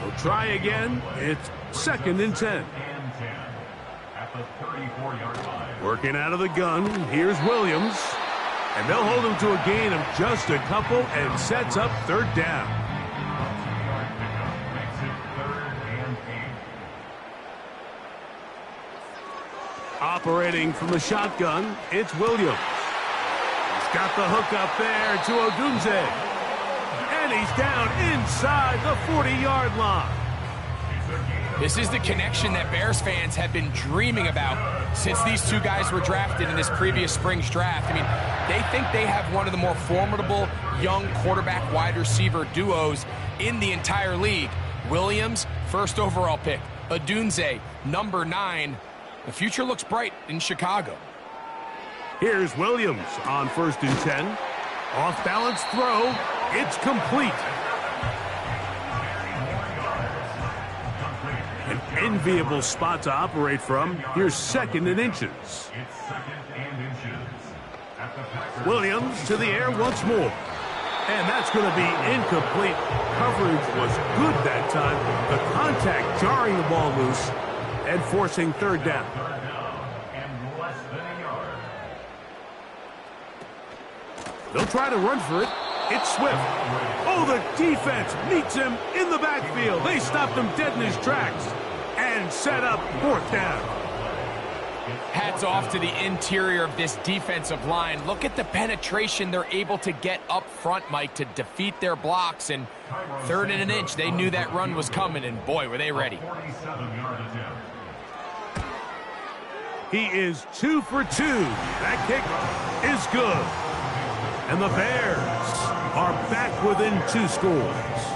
We'll try again. It's 2nd and 10. At the 34-yard line. Working out of the gun. Here's Williams. And they'll hold him to a gain of just a couple and sets up 3rd down. Makes it 3rd and 8. Operating from the shotgun, it's Williams. He's got the hook up there to Odunze. And he's down inside the 40-yard line. This is the connection that Bears fans have been dreaming about since these two guys were drafted in this previous spring's draft. I mean, they think they have one of the more formidable young quarterback wide receiver duos in the entire league. Williams, 1st overall pick. Odunze, number 9. The future looks bright in Chicago. Here's Williams on 1st and 10. Off-balance throw. It's complete. An enviable spot to operate from. Here's 2nd and inches. It's 2nd and inches. At the Packers. Williams to the air once more. And that's going to be incomplete. Coverage was good that time. The contact jarring the ball loose and forcing 3rd down. 3rd down and less than a yard. They'll try to run for it. It's Swift. Oh, the defense meets him in the backfield. They stopped him dead in his tracks and set up 4th down. Hats off to the interior of this defensive line. Look at the penetration they're able to get up front, Mike, to defeat their blocks. And 3rd and an inch, they knew that run was coming, and boy, were they ready. 47-yard attempt. He is 2 for 2. That kick is good. And the Bears are back within 2 scores.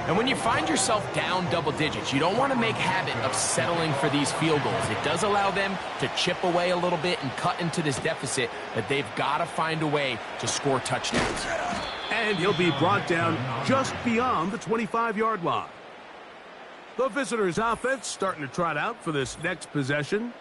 And when you find yourself down double digits, you don't want to make habit of settling for these field goals. It does allow them to chip away a little bit and cut into this deficit, but they've got to find a way to score touchdowns. And he'll be brought down just beyond the 25-yard line. The visitors' offense starting to trot out for this next possession.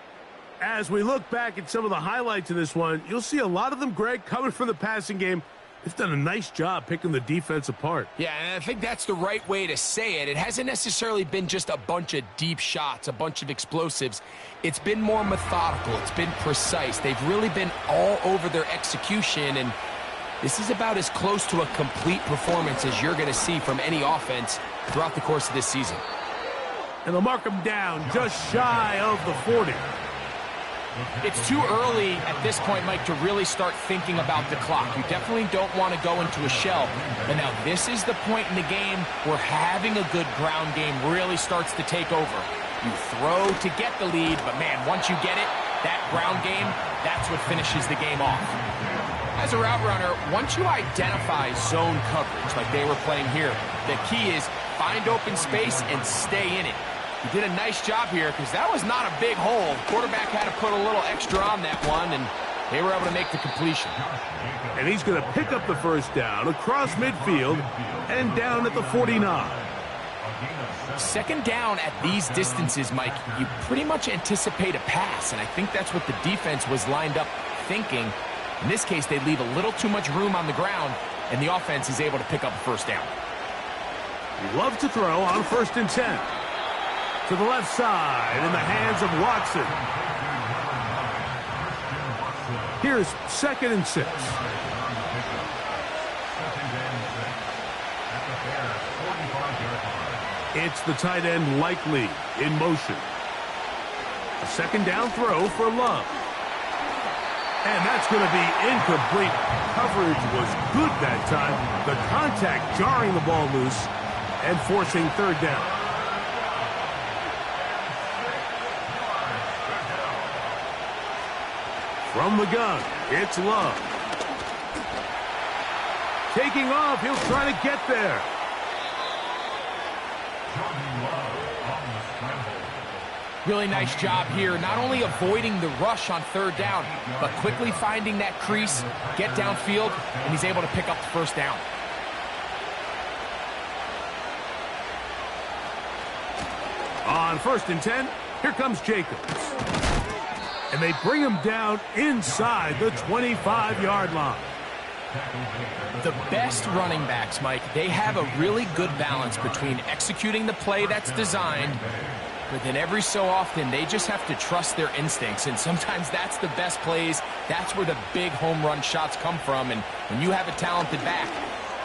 As we look back at some of the highlights of this one, you'll see a lot of them, Greg, coming from the passing game. They've done a nice job picking the defense apart. Yeah, and I think that's the right way to say it. It hasn't necessarily been just a bunch of deep shots, a bunch of explosives. It's been more methodical. It's been precise. They've really been all over their execution, and this is about as close to a complete performance as you're going to see from any offense throughout the course of this season. And they'll mark them down just shy of the 40. It's too early at this point, Mike, to really start thinking about the clock. You definitely don't want to go into a shell. But now this is the point in the game where having a good ground game really starts to take over. You throw to get the lead, but man, once you get it, that ground game, that's what finishes the game off. As a route runner, once you identify zone coverage like they were playing here, the key is find open space and stay in it. He did a nice job here because that was not a big hole. Quarterback had to put a little extra on that one, and they were able to make the completion. And he's going to pick up the first down across midfield and down at the 49. Second down at these distances, Mike, you pretty much anticipate a pass, and I think that's what the defense was lined up thinking. In this case, they leave a little too much room on the ground, and the offense is able to pick up a first down. Love to throw on 1st and 10. To the left side in the hands of Watson. Here's 2nd and 6. It's the tight end Likely in motion. A 2nd down throw for Love. And that's going to be incomplete. Coverage was good that time. The contact jarring the ball loose and forcing 3rd down. From the gun, it's Love. Taking off, he'll try to get there. Really nice job here, not only avoiding the rush on 3rd down, but quickly finding that crease, get downfield, and he's able to pick up the first down. On 1st and 10, here comes Jacobs. And they bring him down inside the 25-yard line. The best running backs, Mike, they have a really good balance between executing the play that's designed, but then every so often they just have to trust their instincts, and sometimes that's the best plays. That's where the big home run shots come from, and when you have a talented back,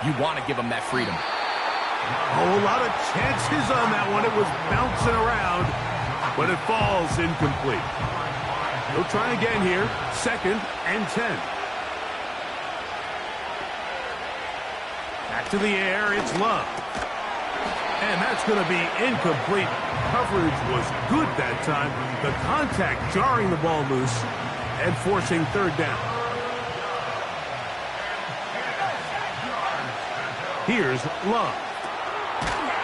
you want to give them that freedom. A whole lot of chances on that one. It was bouncing around, but it falls incomplete. He'll try again here, 2nd and 10. Back to the air, it's Love. And that's going to be incomplete. Coverage was good that time. The contact jarring the ball loose and forcing 3rd down. Here's Love.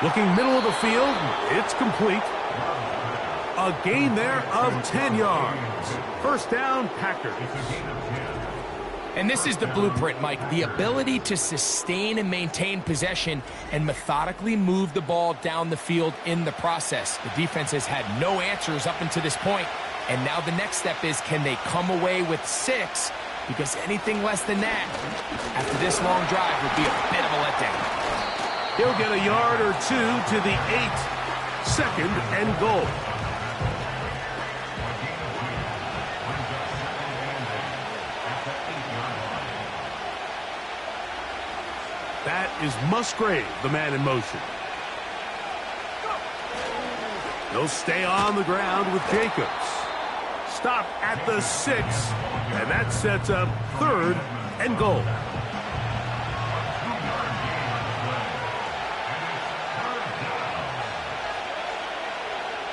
Looking middle of the field, it's complete. A gain there of 10 yards. 1st down, Packers. And this is the blueprint, Mike. The ability to sustain and maintain possession and methodically move the ball down the field in the process. The defense has had no answers up until this point, and now the next step is, can they come away with 6? Because anything less than that, after this long drive, would be a bit of a letdown. He'll get a yard or 2 to the 8. 2nd and goal. That is Musgrave, the man in motion. He'll stay on the ground with Jacobs. Stop at the 6, and that sets up 3rd and goal.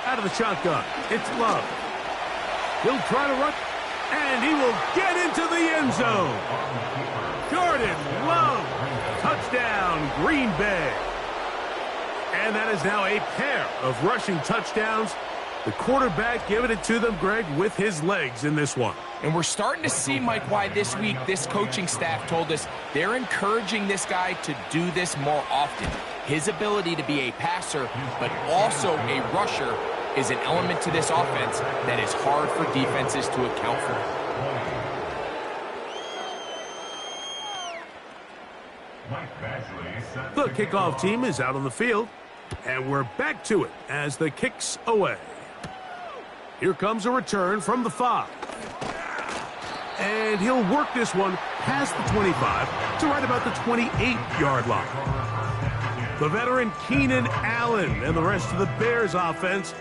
Out of the shotgun, it's Love. He'll try to run, and he will get into the end zone. Jordan Love. Touchdown, Green Bay. And that is now a pair of rushing touchdowns. The quarterback giving it to them, Greg, with his legs in this one. And we're starting to see, Mike, why this week this coaching staff told us they're encouraging this guy to do this more often. His ability to be a passer, but also a rusher, is an element to this offense that is hard for defenses to account for. The kickoff team is out on the field, and we're back to it as the kick's away. Here comes a return from the 5. And he'll work this one past the 25 to right about the 28-yard line. The veteran Keenan Allen and the rest of the Bears offense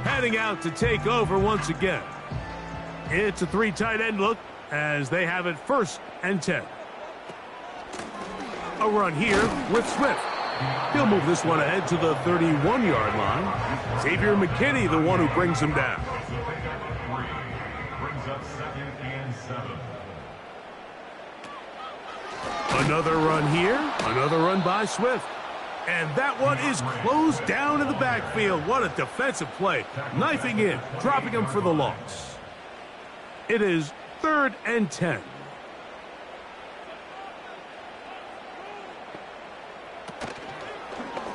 heading out to take over once again. It's a 3 tight end look as they have it 1st and 10. A run here with Swift. He'll move this one ahead to the 31-yard line. Xavier McKinney, the one who brings him down. Brings up 2nd and 7. Another run here, another run by Swift. And that one is closed down in the backfield. What a defensive play. Knifing in, dropping him for the loss. It is 3rd and 10.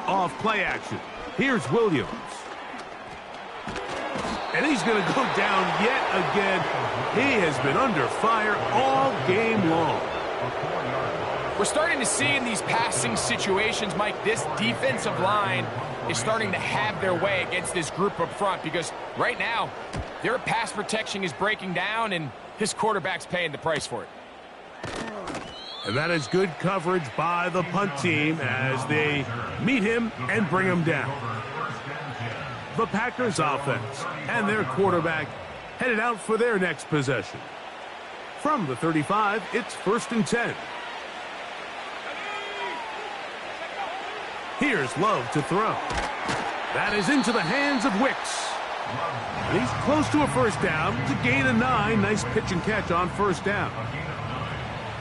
Off play action. Here's Williams. And he's going to go down yet again. He has been under fire all game long. We're starting to see in these passing situations, Mike, this defensive line is starting to have their way against this group up front because right now, their pass protection is breaking down and his quarterback's paying the price for it. And that is good coverage by the punt team as they meet him and bring him down. The Packers offense and their quarterback headed out for their next possession. From the 35, it's 1st and 10. Here's Love to throw. That is into the hands of Wicks. He's close to a first down to gain a 9. Nice pitch and catch on first down.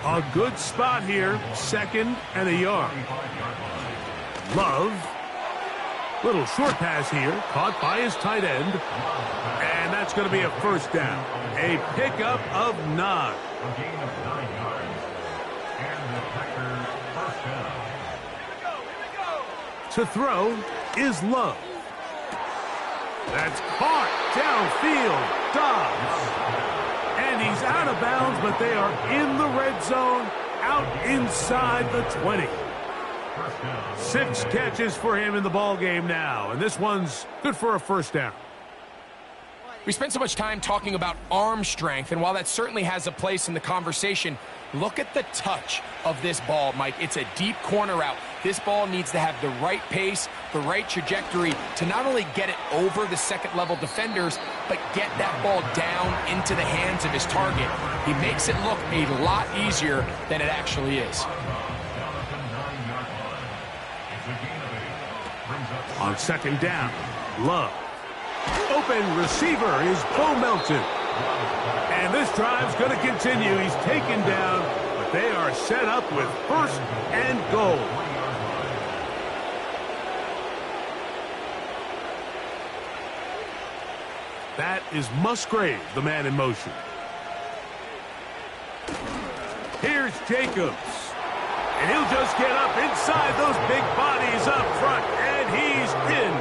A good spot here, 2nd and a yard. Love. Little short pass here, caught by his tight end. And that's going to be a first down. A pickup of 9. To throw is Love. That's caught downfield. Dobbs. And he's out of bounds, but they are in the red zone, out inside the 20. 6 catches for him in the ball game now, and this one's good for a first down. We spent so much time talking about arm strength, and while that certainly has a place in the conversation, look at the touch of this ball, Mike. It's a deep corner route. This ball needs to have the right pace, the right trajectory to not only get it over the second-level defenders, but get that ball down into the hands of his target. He makes it look a lot easier than it actually is. On 2nd down, Love. Open receiver is Bo Melton. And this drive's going to continue. He's taken down, but they are set up with 1st and goal. That is Musgrave, the man in motion. Here's Jacobs. And he'll just get up inside those big bodies up front, and he's in.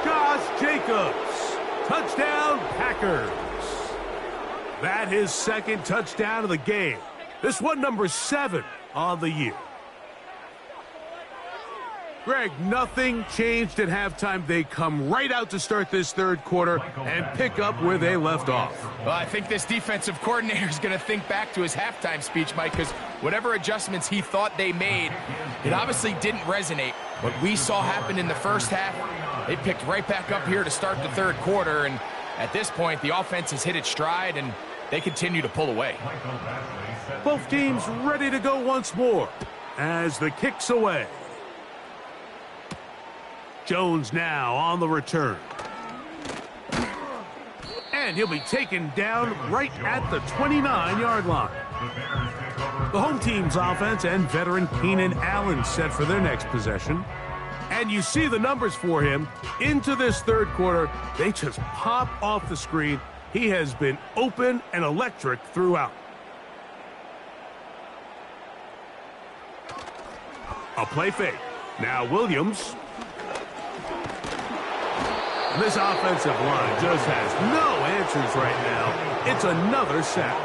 Josh Jacobs. Touchdown, Packers. That is 2nd touchdown of the game. This one number 7 on the year. Greg, nothing changed at halftime. They come right out to start this 3rd quarter and pick up where they left off. Well, I think this defensive coordinator is going to think back to his halftime speech, Mike, because whatever adjustments he thought they made, it obviously didn't resonate. What we saw happen in the first half, they picked right back up here to start the 3rd quarter, and at this point, the offense has hit its stride, and they continue to pull away. Both teams ready to go once more as the kick's away. Jones now on the return. And he'll be taken down right at the 29-yard line. The home team's offense and veteran Keenan Allen set for their next possession. And you see the numbers for him into this 3rd quarter. They just pop off the screen. He has been open and electric throughout. A play fake. Now Williams. This offensive line just has no answers right now. It's another sack.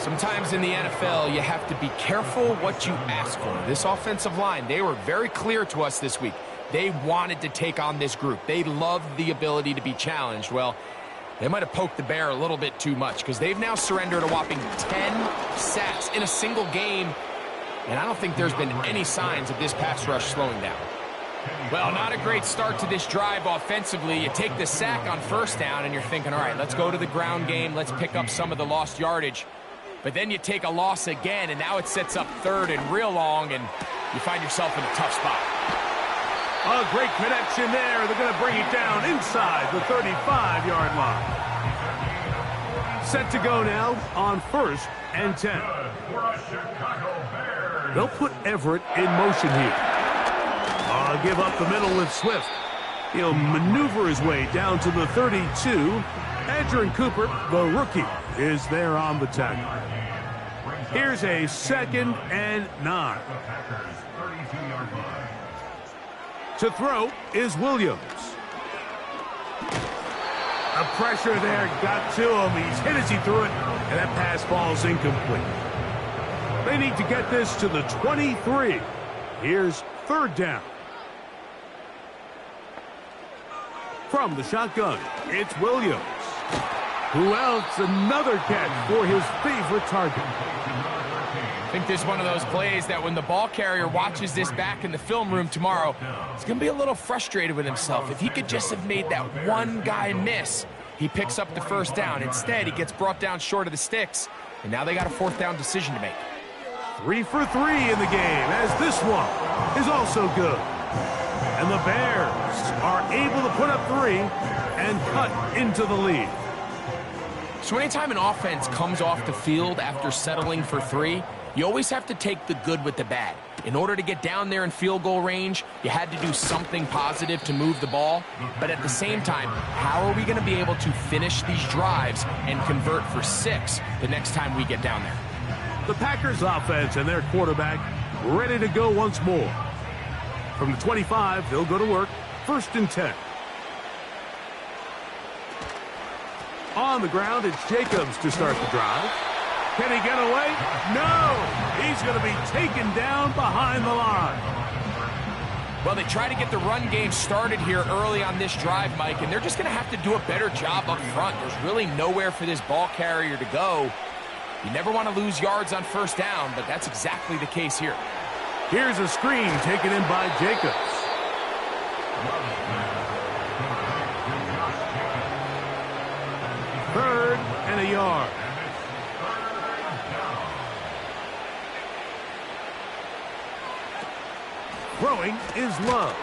Sometimes in the NFL, you have to be careful what you ask for. This offensive line, they were very clear to us this week. They wanted to take on this group. They loved the ability to be challenged. Well, they might have poked the bear a little bit too much because they've now surrendered a whopping 10 sacks in a single game. And I don't think there's been any signs of this pass rush slowing down. Well, not a great start to this drive offensively. You take the sack on first down, and you're thinking, all right, let's go to the ground game. Let's pick up some of the lost yardage. But then you take a loss again, and now it sets up 3rd and real long, and you find yourself in a tough spot. A great connection there. They're going to bring it down inside the 35-yard line. Set to go now on 1st and 10. They'll put Everett in motion here. Give up the middle with Swift. He'll maneuver his way down to the 32. Adrian Cooper, the rookie, is there on the tackle. Here's a 2nd and 9. To throw is Williams. The pressure there got to him. He's hit as he threw it, and that pass falls incomplete. They need to get this to the 23. Here's 3rd down. From the shotgun, it's Williams. Who else? Another catch for his favorite target. I think this is one of those plays that when the ball carrier watches this back in the film room tomorrow, he's going to be a little frustrated with himself. If he could just have made that one guy miss, he picks up the 1st down. Instead, he gets brought down short of the sticks, and now they got a 4th down decision to make. 3 for 3 in the game, as this one is also good. And the Bears are able to put up 3 and cut into the lead. So anytime an offense comes off the field after settling for 3, you always have to take the good with the bad. In order to get down there in field goal range, you had to do something positive to move the ball. But at the same time, how are we going to be able to finish these drives and convert for 6 the next time we get down there? The Packers offense and their quarterback ready to go once more. From the 25, they'll go to work. 1st and 10. On the ground, it's Jacobs to start the drive. Can he get away? No! He's going to be taken down behind the line. Well, they try to get the run game started here early on this drive, Mike, and they're just going to have to do a better job up front. There's really nowhere for this ball carrier to go. You never want to lose yards on 1st down, but that's exactly the case here. Here's a screen taken in by Jacobs. Third and a yard. Throwing is Love.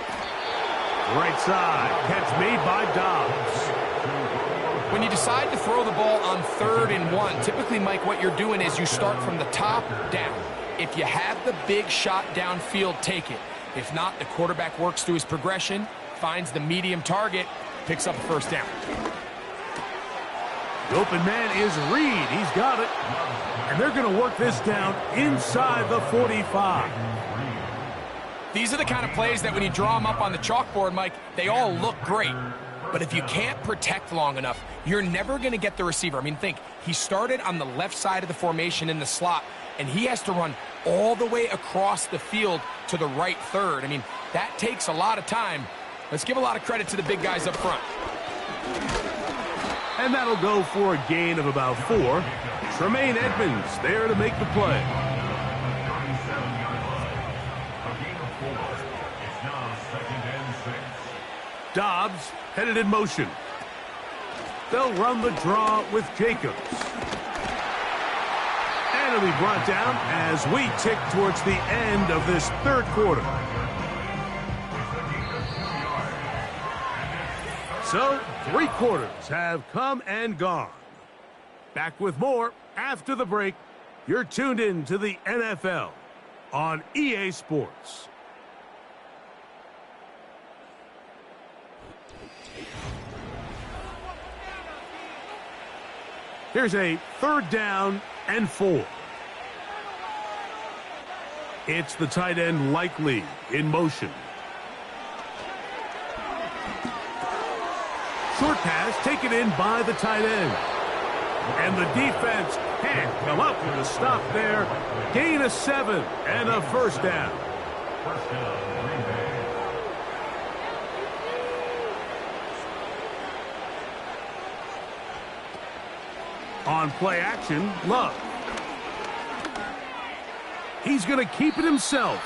Right side, catch made by Dobbs. When you decide to throw the ball on 3rd and 1, typically, Mike, what you're doing is you start from the top down. If you have the big shot downfield, take it. If not, the quarterback works through his progression, finds the medium target, picks up a 1st down. The open man is Reed. He's got it. And they're going to work this down inside the 45. These are the kind of plays that when you draw them up on the chalkboard, Mike, they all look great. But if you can't protect long enough, you're never going to get the receiver. I mean, think, he started on the left side of the formation in the slot, and he has to run all the way across the field to the right 3rd. I mean, that takes a lot of time. Let's give a lot of credit to the big guys up front. And that'll go for a gain of about 4. Tremaine Edmonds there to make the play. Dobbs headed in motion. They'll run the draw with Jacobs. And it'll be brought down as we tick towards the end of this 3rd quarter. So, 3 quarters have come and gone. Back with more after the break. You're tuned in to the NFL on EA Sports. Here's a 3rd down and 4. It's the tight end Likely in motion. Short pass taken in by the tight end. And the defense can't come up with a stop there. Gain of 7 and a 1st down. Green Bay. On play action, Love. He's going to keep it himself.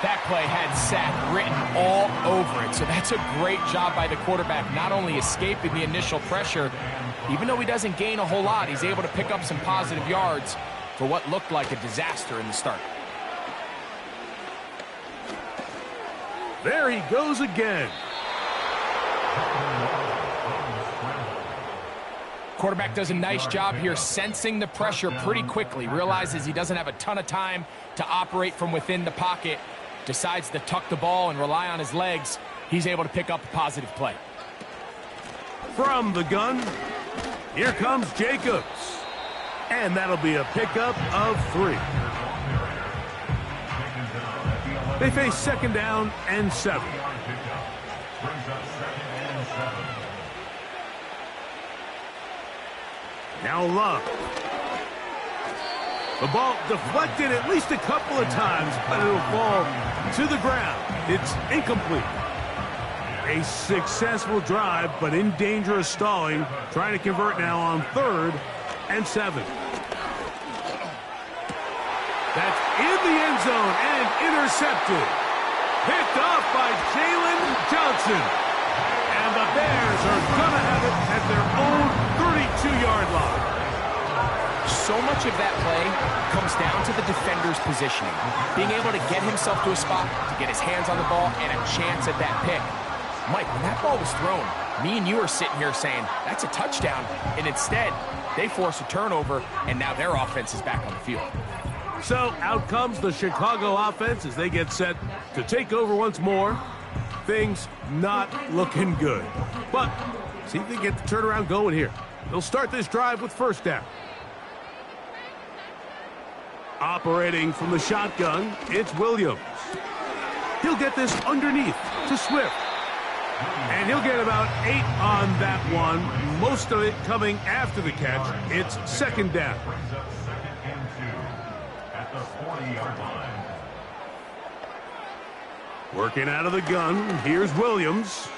That play had sack written all over it, so that's a great job by the quarterback, not only escaping the initial pressure, even though he doesn't gain a whole lot, he's able to pick up some positive yards for what looked like a disaster in the start. There he goes again. Quarterback does a nice job here sensing the pressure pretty quickly, realizes he doesn't have a ton of time to operate from within the pocket, decides to tuck the ball and rely on his legs. He's able to pick up a positive play. From the gun, here comes Jacobs. And that'll be a pickup of 3. They face 2nd down and 7. Now Love. The ball deflected at least a couple of times, but it'll fall to the ground. It's incomplete. A successful drive, but in danger of stalling. Trying to convert now on 3rd and 7. That's in the end zone and intercepted. Picked off by Jalen Johnson. And the Bears are going to have it at their own 32-yard line. So much of that play comes down to the defender's positioning. Being able to get himself to a spot, to get his hands on the ball, and a chance at that pick. Mike, when that ball was thrown, me and you are sitting here saying, that's a touchdown. And instead, they force a turnover, and now their offense is back on the field. So out comes the Chicago offense as they get set to take over once more. Things not looking good. But see if they get the turnaround going here. They'll start this drive with 1st down. Operating from the shotgun, it's Williams. He'll get this underneath to Swift. And he'll get about 8 on that one. Most of it coming after the catch. It's 2nd down. Working out of the gun, here's Williams.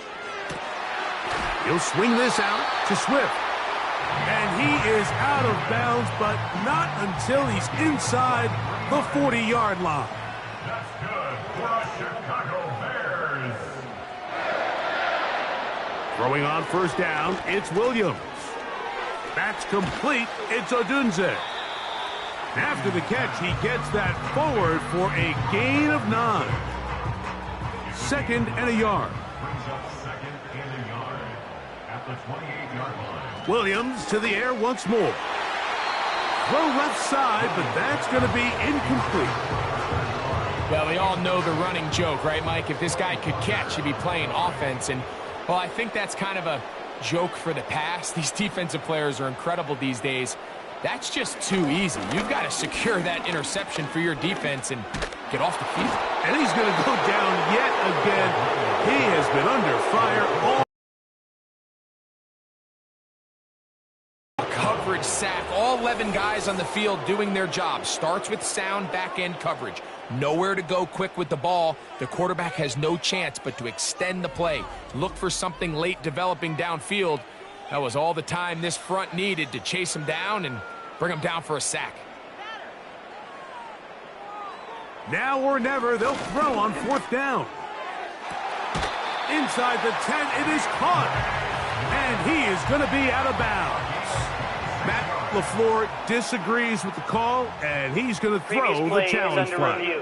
He'll swing this out to Swift. And he is out of bounds, but not until he's inside the 40-yard line. That's good for the Chicago Bears. Throwing on 1st down, it's Williams. That's complete. It's Odunze. After the catch, he gets that forward for a gain of 9. 2nd and a yard. Brings up 2nd and a yard at the 28-yard line. Williams to the air once more. Throw left side, but that's going to be incomplete. Well, we all know the running joke, right, Mike? If this guy could catch, he'd be playing offense. And, well, I think that's kind of a joke for the past. These defensive players are incredible these days. That's just too easy. You've got to secure that interception for your defense and get off the field. And he's going to go down yet again. He has been under fire all coverage sack. All 11 guys on the field doing their job. Starts with sound back-end coverage. Nowhere to go quick with the ball. The quarterback has no chance but to extend the play. Look for something late developing downfield. That was all the time this front needed to chase him down and bring him down for a sack. now or never. They'll throw on 4th down. Inside the 10, it is caught. And he is going to be out of bounds. Matt LaFleur disagrees with the call, and he's going to throw the challenge flag.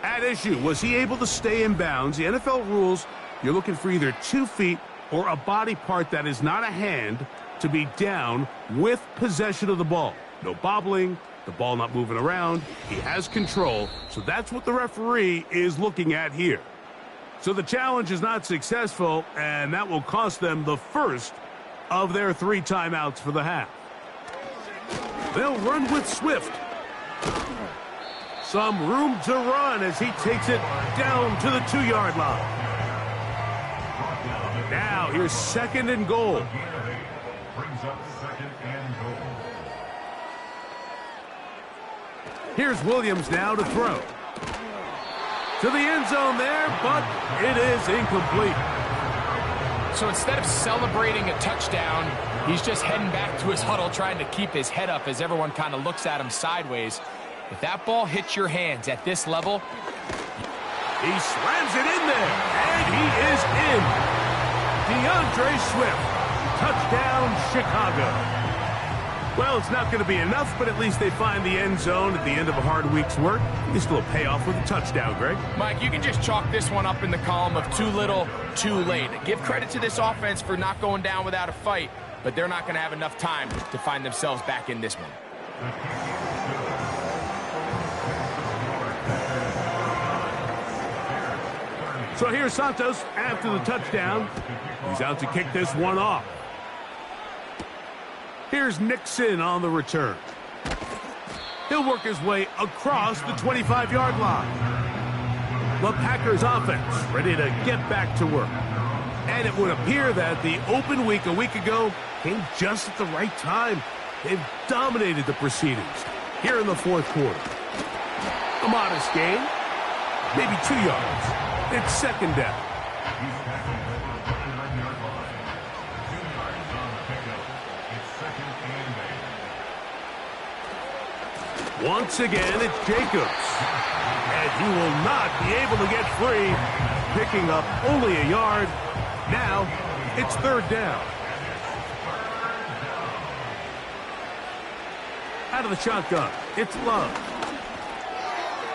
At issue, was he able to stay in bounds? The NFL rules, you're looking for either 2 feet or a body part that is not a hand to be down with possession of the ball. No bobbling, the ball not moving around. He has control, so that's what the referee is looking at here. So the challenge is not successful, and that will cost them the first of their 3 timeouts for the half. They'll run with Swift. Some room to run as he takes it down to the 2-yard line. Now here's 2nd and goal. Brings up 2nd and goal. Here's Williams now to throw. To the end zone there, but it is incomplete. So instead of celebrating a touchdown, he's just heading back to his huddle trying to keep his head up as everyone kind of looks at him sideways. If that ball hits your hands at this level, he slams it in there, and he is in. DeAndre Swift, touchdown Chicago. Well, it's not going to be enough, but at least they find the end zone at the end of a hard week's work. They still pay off with a touchdown, Greg. Mike, you can just chalk this one up in the column of too little, too late. Give credit to this offense for not going down without a fight, but they're not going to have enough time to find themselves back in this one. So here's Santos after the touchdown. He's out to kick this one off. Here's Nixon on the return. He'll work his way across the 25-yard line. The Packers offense ready to get back to work. And it would appear that the open week a week ago came just at the right time. They've dominated the proceedings here in the fourth quarter. A modest gain, maybe 2 yards. It's second down. Once again, it's Jacobs. And he will not be able to get free, picking up only a yard. Now, it's third down. Out of the shotgun, it's Love.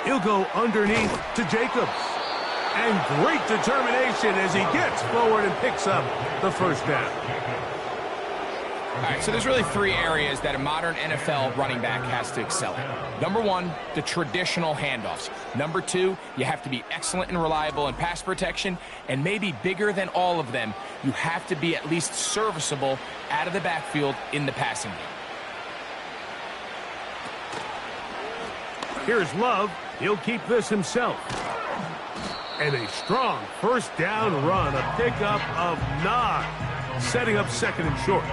He'll go underneath to Jacobs. And great determination as he gets forward and picks up the first down. All right, so there's really 3 areas that a modern NFL running back has to excel at. Number 1, the traditional handoffs. Number 2, you have to be excellent and reliable in pass protection. And maybe bigger than all of them, you have to be at least serviceable out of the backfield in the passing game. Here's Love. He'll keep this himself. And a strong first down run, a pickup of 9, setting up second and short.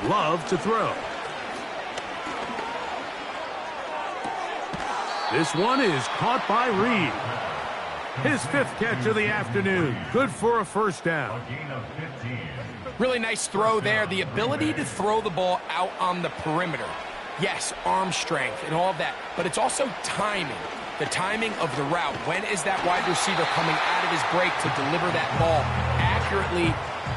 Love to throw. This one is caught by Reed. His 5th catch of the afternoon. Good for a first down. Really nice throw there. The ability to throw the ball out on the perimeter. Yes, arm strength and all of that, but it's also timing. The timing of the route. When is that wide receiver coming out of his break to deliver that ball accurately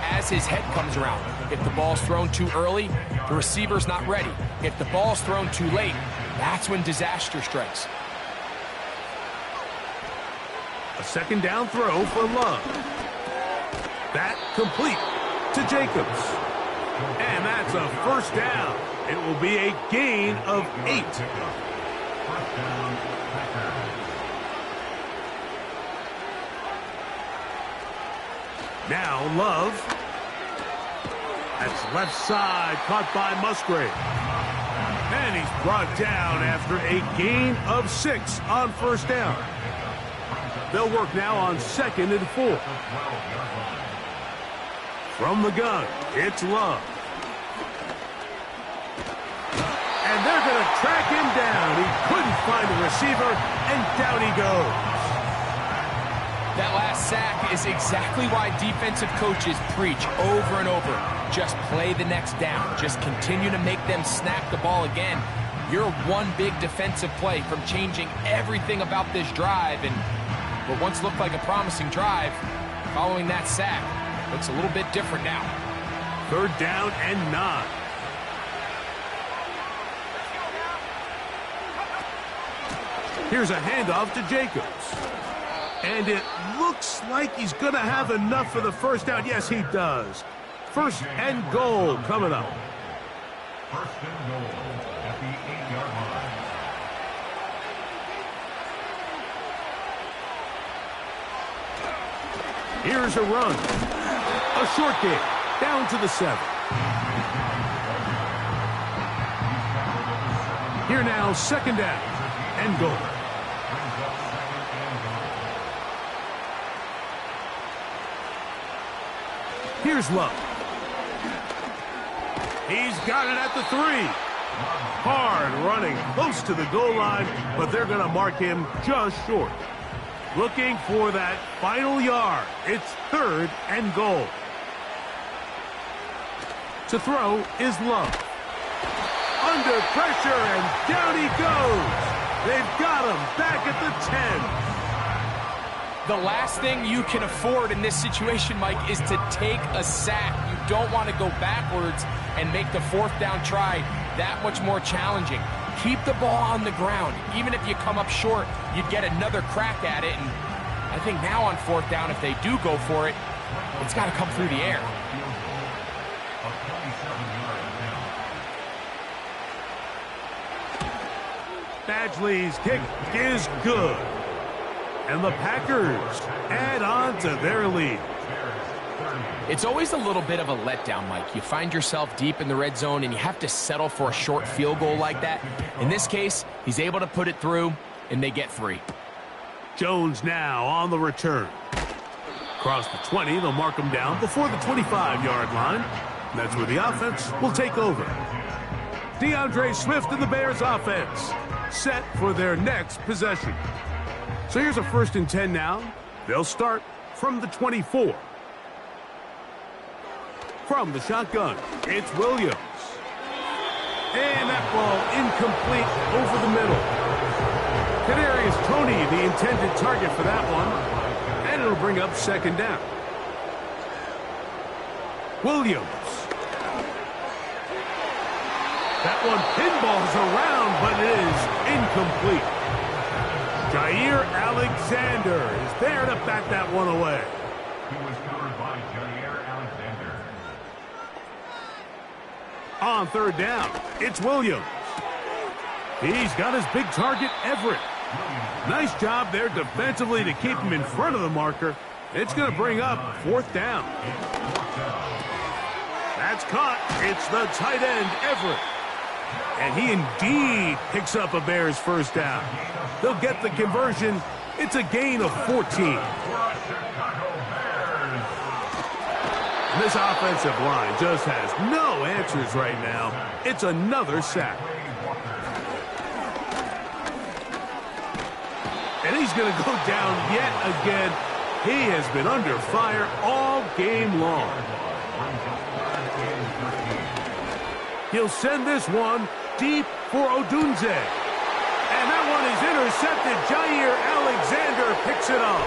as his head comes around? If the ball's thrown too early, the receiver's not ready. If the ball's thrown too late, that's when disaster strikes. A second down throw for Love. That complete to Jacobs. And that's a first down. It will be a gain of 8. Now Love. That's left side, caught by Musgrave. And he's brought down after a gain of 6 on first down. They'll work now on second and 4. From the gun, it's Love. And they're going to track him down. He couldn't find the receiver, and down he goes. That last sack is exactly why defensive coaches preach over and over. Just play the next down. Just continue to make them snap the ball again. You're one big defensive play from changing everything about this drive. And what once looked like a promising drive, following that sack, looks a little bit different now. Third down and 9. Here's a handoff to Jacobs. And it looks like he's going to have enough for the first down. Yes, he does. First and goal coming up. First and goal at the 8-yard line. Here's a run. A short game. Down to the 7. Here now, second down and goal. Here's Love. He's got it at the 3. Hard running close to the goal line, but they're going to mark him just short. Looking for that final yard. It's third and goal. To throw is Love. Under pressure, and down he goes. They've got him back at the 10. The last thing you can afford in this situation, Mike, is to take a sack. You don't want to go backwards and make the fourth down try that much more challenging. Keep the ball on the ground. Even if you come up short, you'd get another crack at it. And I think now on fourth down, if they do go for it, it's got to come through the air. Badgley's kick is good. And the Packers add on to their lead. It's always a little bit of a letdown, Mike. You find yourself deep in the red zone and you have to settle for a short field goal like that. In this case, he's able to put it through, and they get 3. Jones now on the return. Across the 20, they'll mark him down before the 25-yard line. That's where the offense will take over. DeAndre Swift and the Bears offense set for their next possession. So here's a 1st and 10 now. They'll start from the 24. From the shotgun, it's Williams. And that ball incomplete over the middle. Kadarius Toney, the intended target for that one. And it'll bring up 2nd down. Williams. That one pinballs around, but it is incomplete. Jair Alexander is there to bat that one away. He was covered by Jair Alexander. On 3rd down, it's Williams. He's got his big target, Everett. Nice job there defensively to keep him in front of the marker. It's going to bring up 4th down. That's caught. It's the tight end, Everett. And he indeed picks up a Bears 1st down. They'll get the conversion. It's a gain of 14. This offensive line just has no answers right now. It's another sack. And he's going to go down yet again. He has been under fire all game long. He'll send this one deep for Odunze. And that one is intercepted. Jair Alexander picks it up.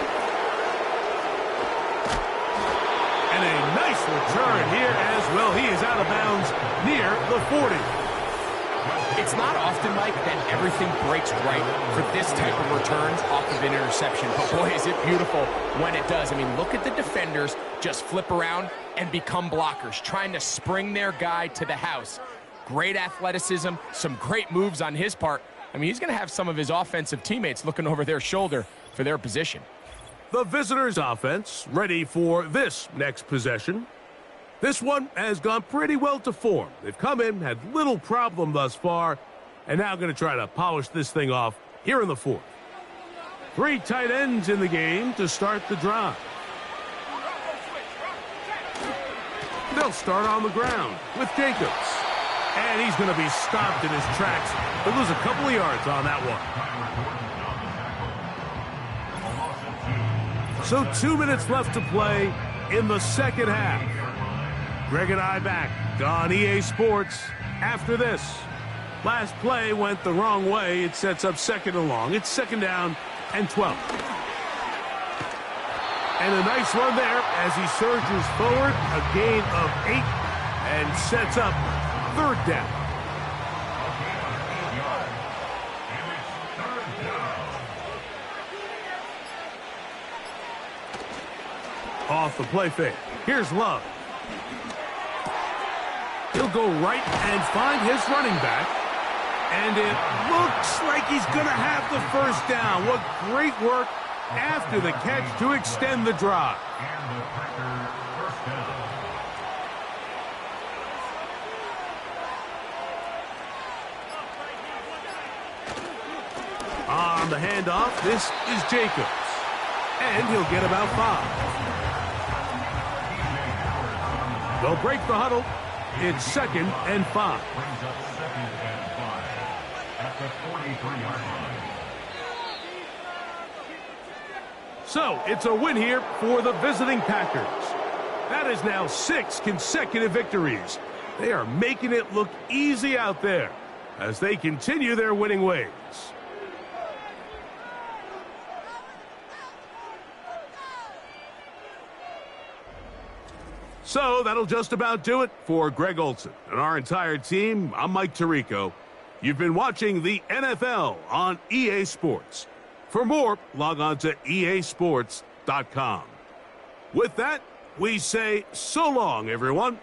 And a nice return here as well. He is out of bounds near the 40. It's not often, Mike, that everything breaks right for this type of returns off of an interception. But boy, is it beautiful when it does. I mean, look at the defenders just flip around and become blockers, trying to spring their guy to the house. Great athleticism, some great moves on his part. I mean, he's going to have some of his offensive teammates looking over their shoulder for their position. The visitors' offense ready for this next possession. This one has gone pretty well to form. They've come in, had little problem thus far, and now going to try to polish this thing off here in the 4th. 3 tight ends in the game to start the drive. They'll start on the ground with Jacobs. And he's going to be stopped in his tracks. He'll lose a couple of yards on that one. So 2 minutes left to play in the 2nd half. Greg and I back on EA Sports after this. Last play went the wrong way. It sets up 2nd and long. It's 2nd down and 12. And a nice run there as he surges forward. A gain of 8 and sets up 3rd down. Off the play fake. Here's Love. He'll go right and find his running back. And it looks like he's going to have the 1st down. What great work after the catch to extend the drive. And the Packers 1st down. On the handoff, this is Jacobs. And he'll get about 5. They'll break the huddle. It's 2nd and 5. Brings up 2nd and 5 at the 43-yard line. So it's a win here for the visiting Packers. That is now 6 consecutive victories. They are making it look easy out there as they continue their winning ways. So that'll just about do it for Greg Olson and our entire team. I'm Mike Tirico. You've been watching the NFL on EA Sports. For more, log on to easports.com. With that, we say so long, everyone.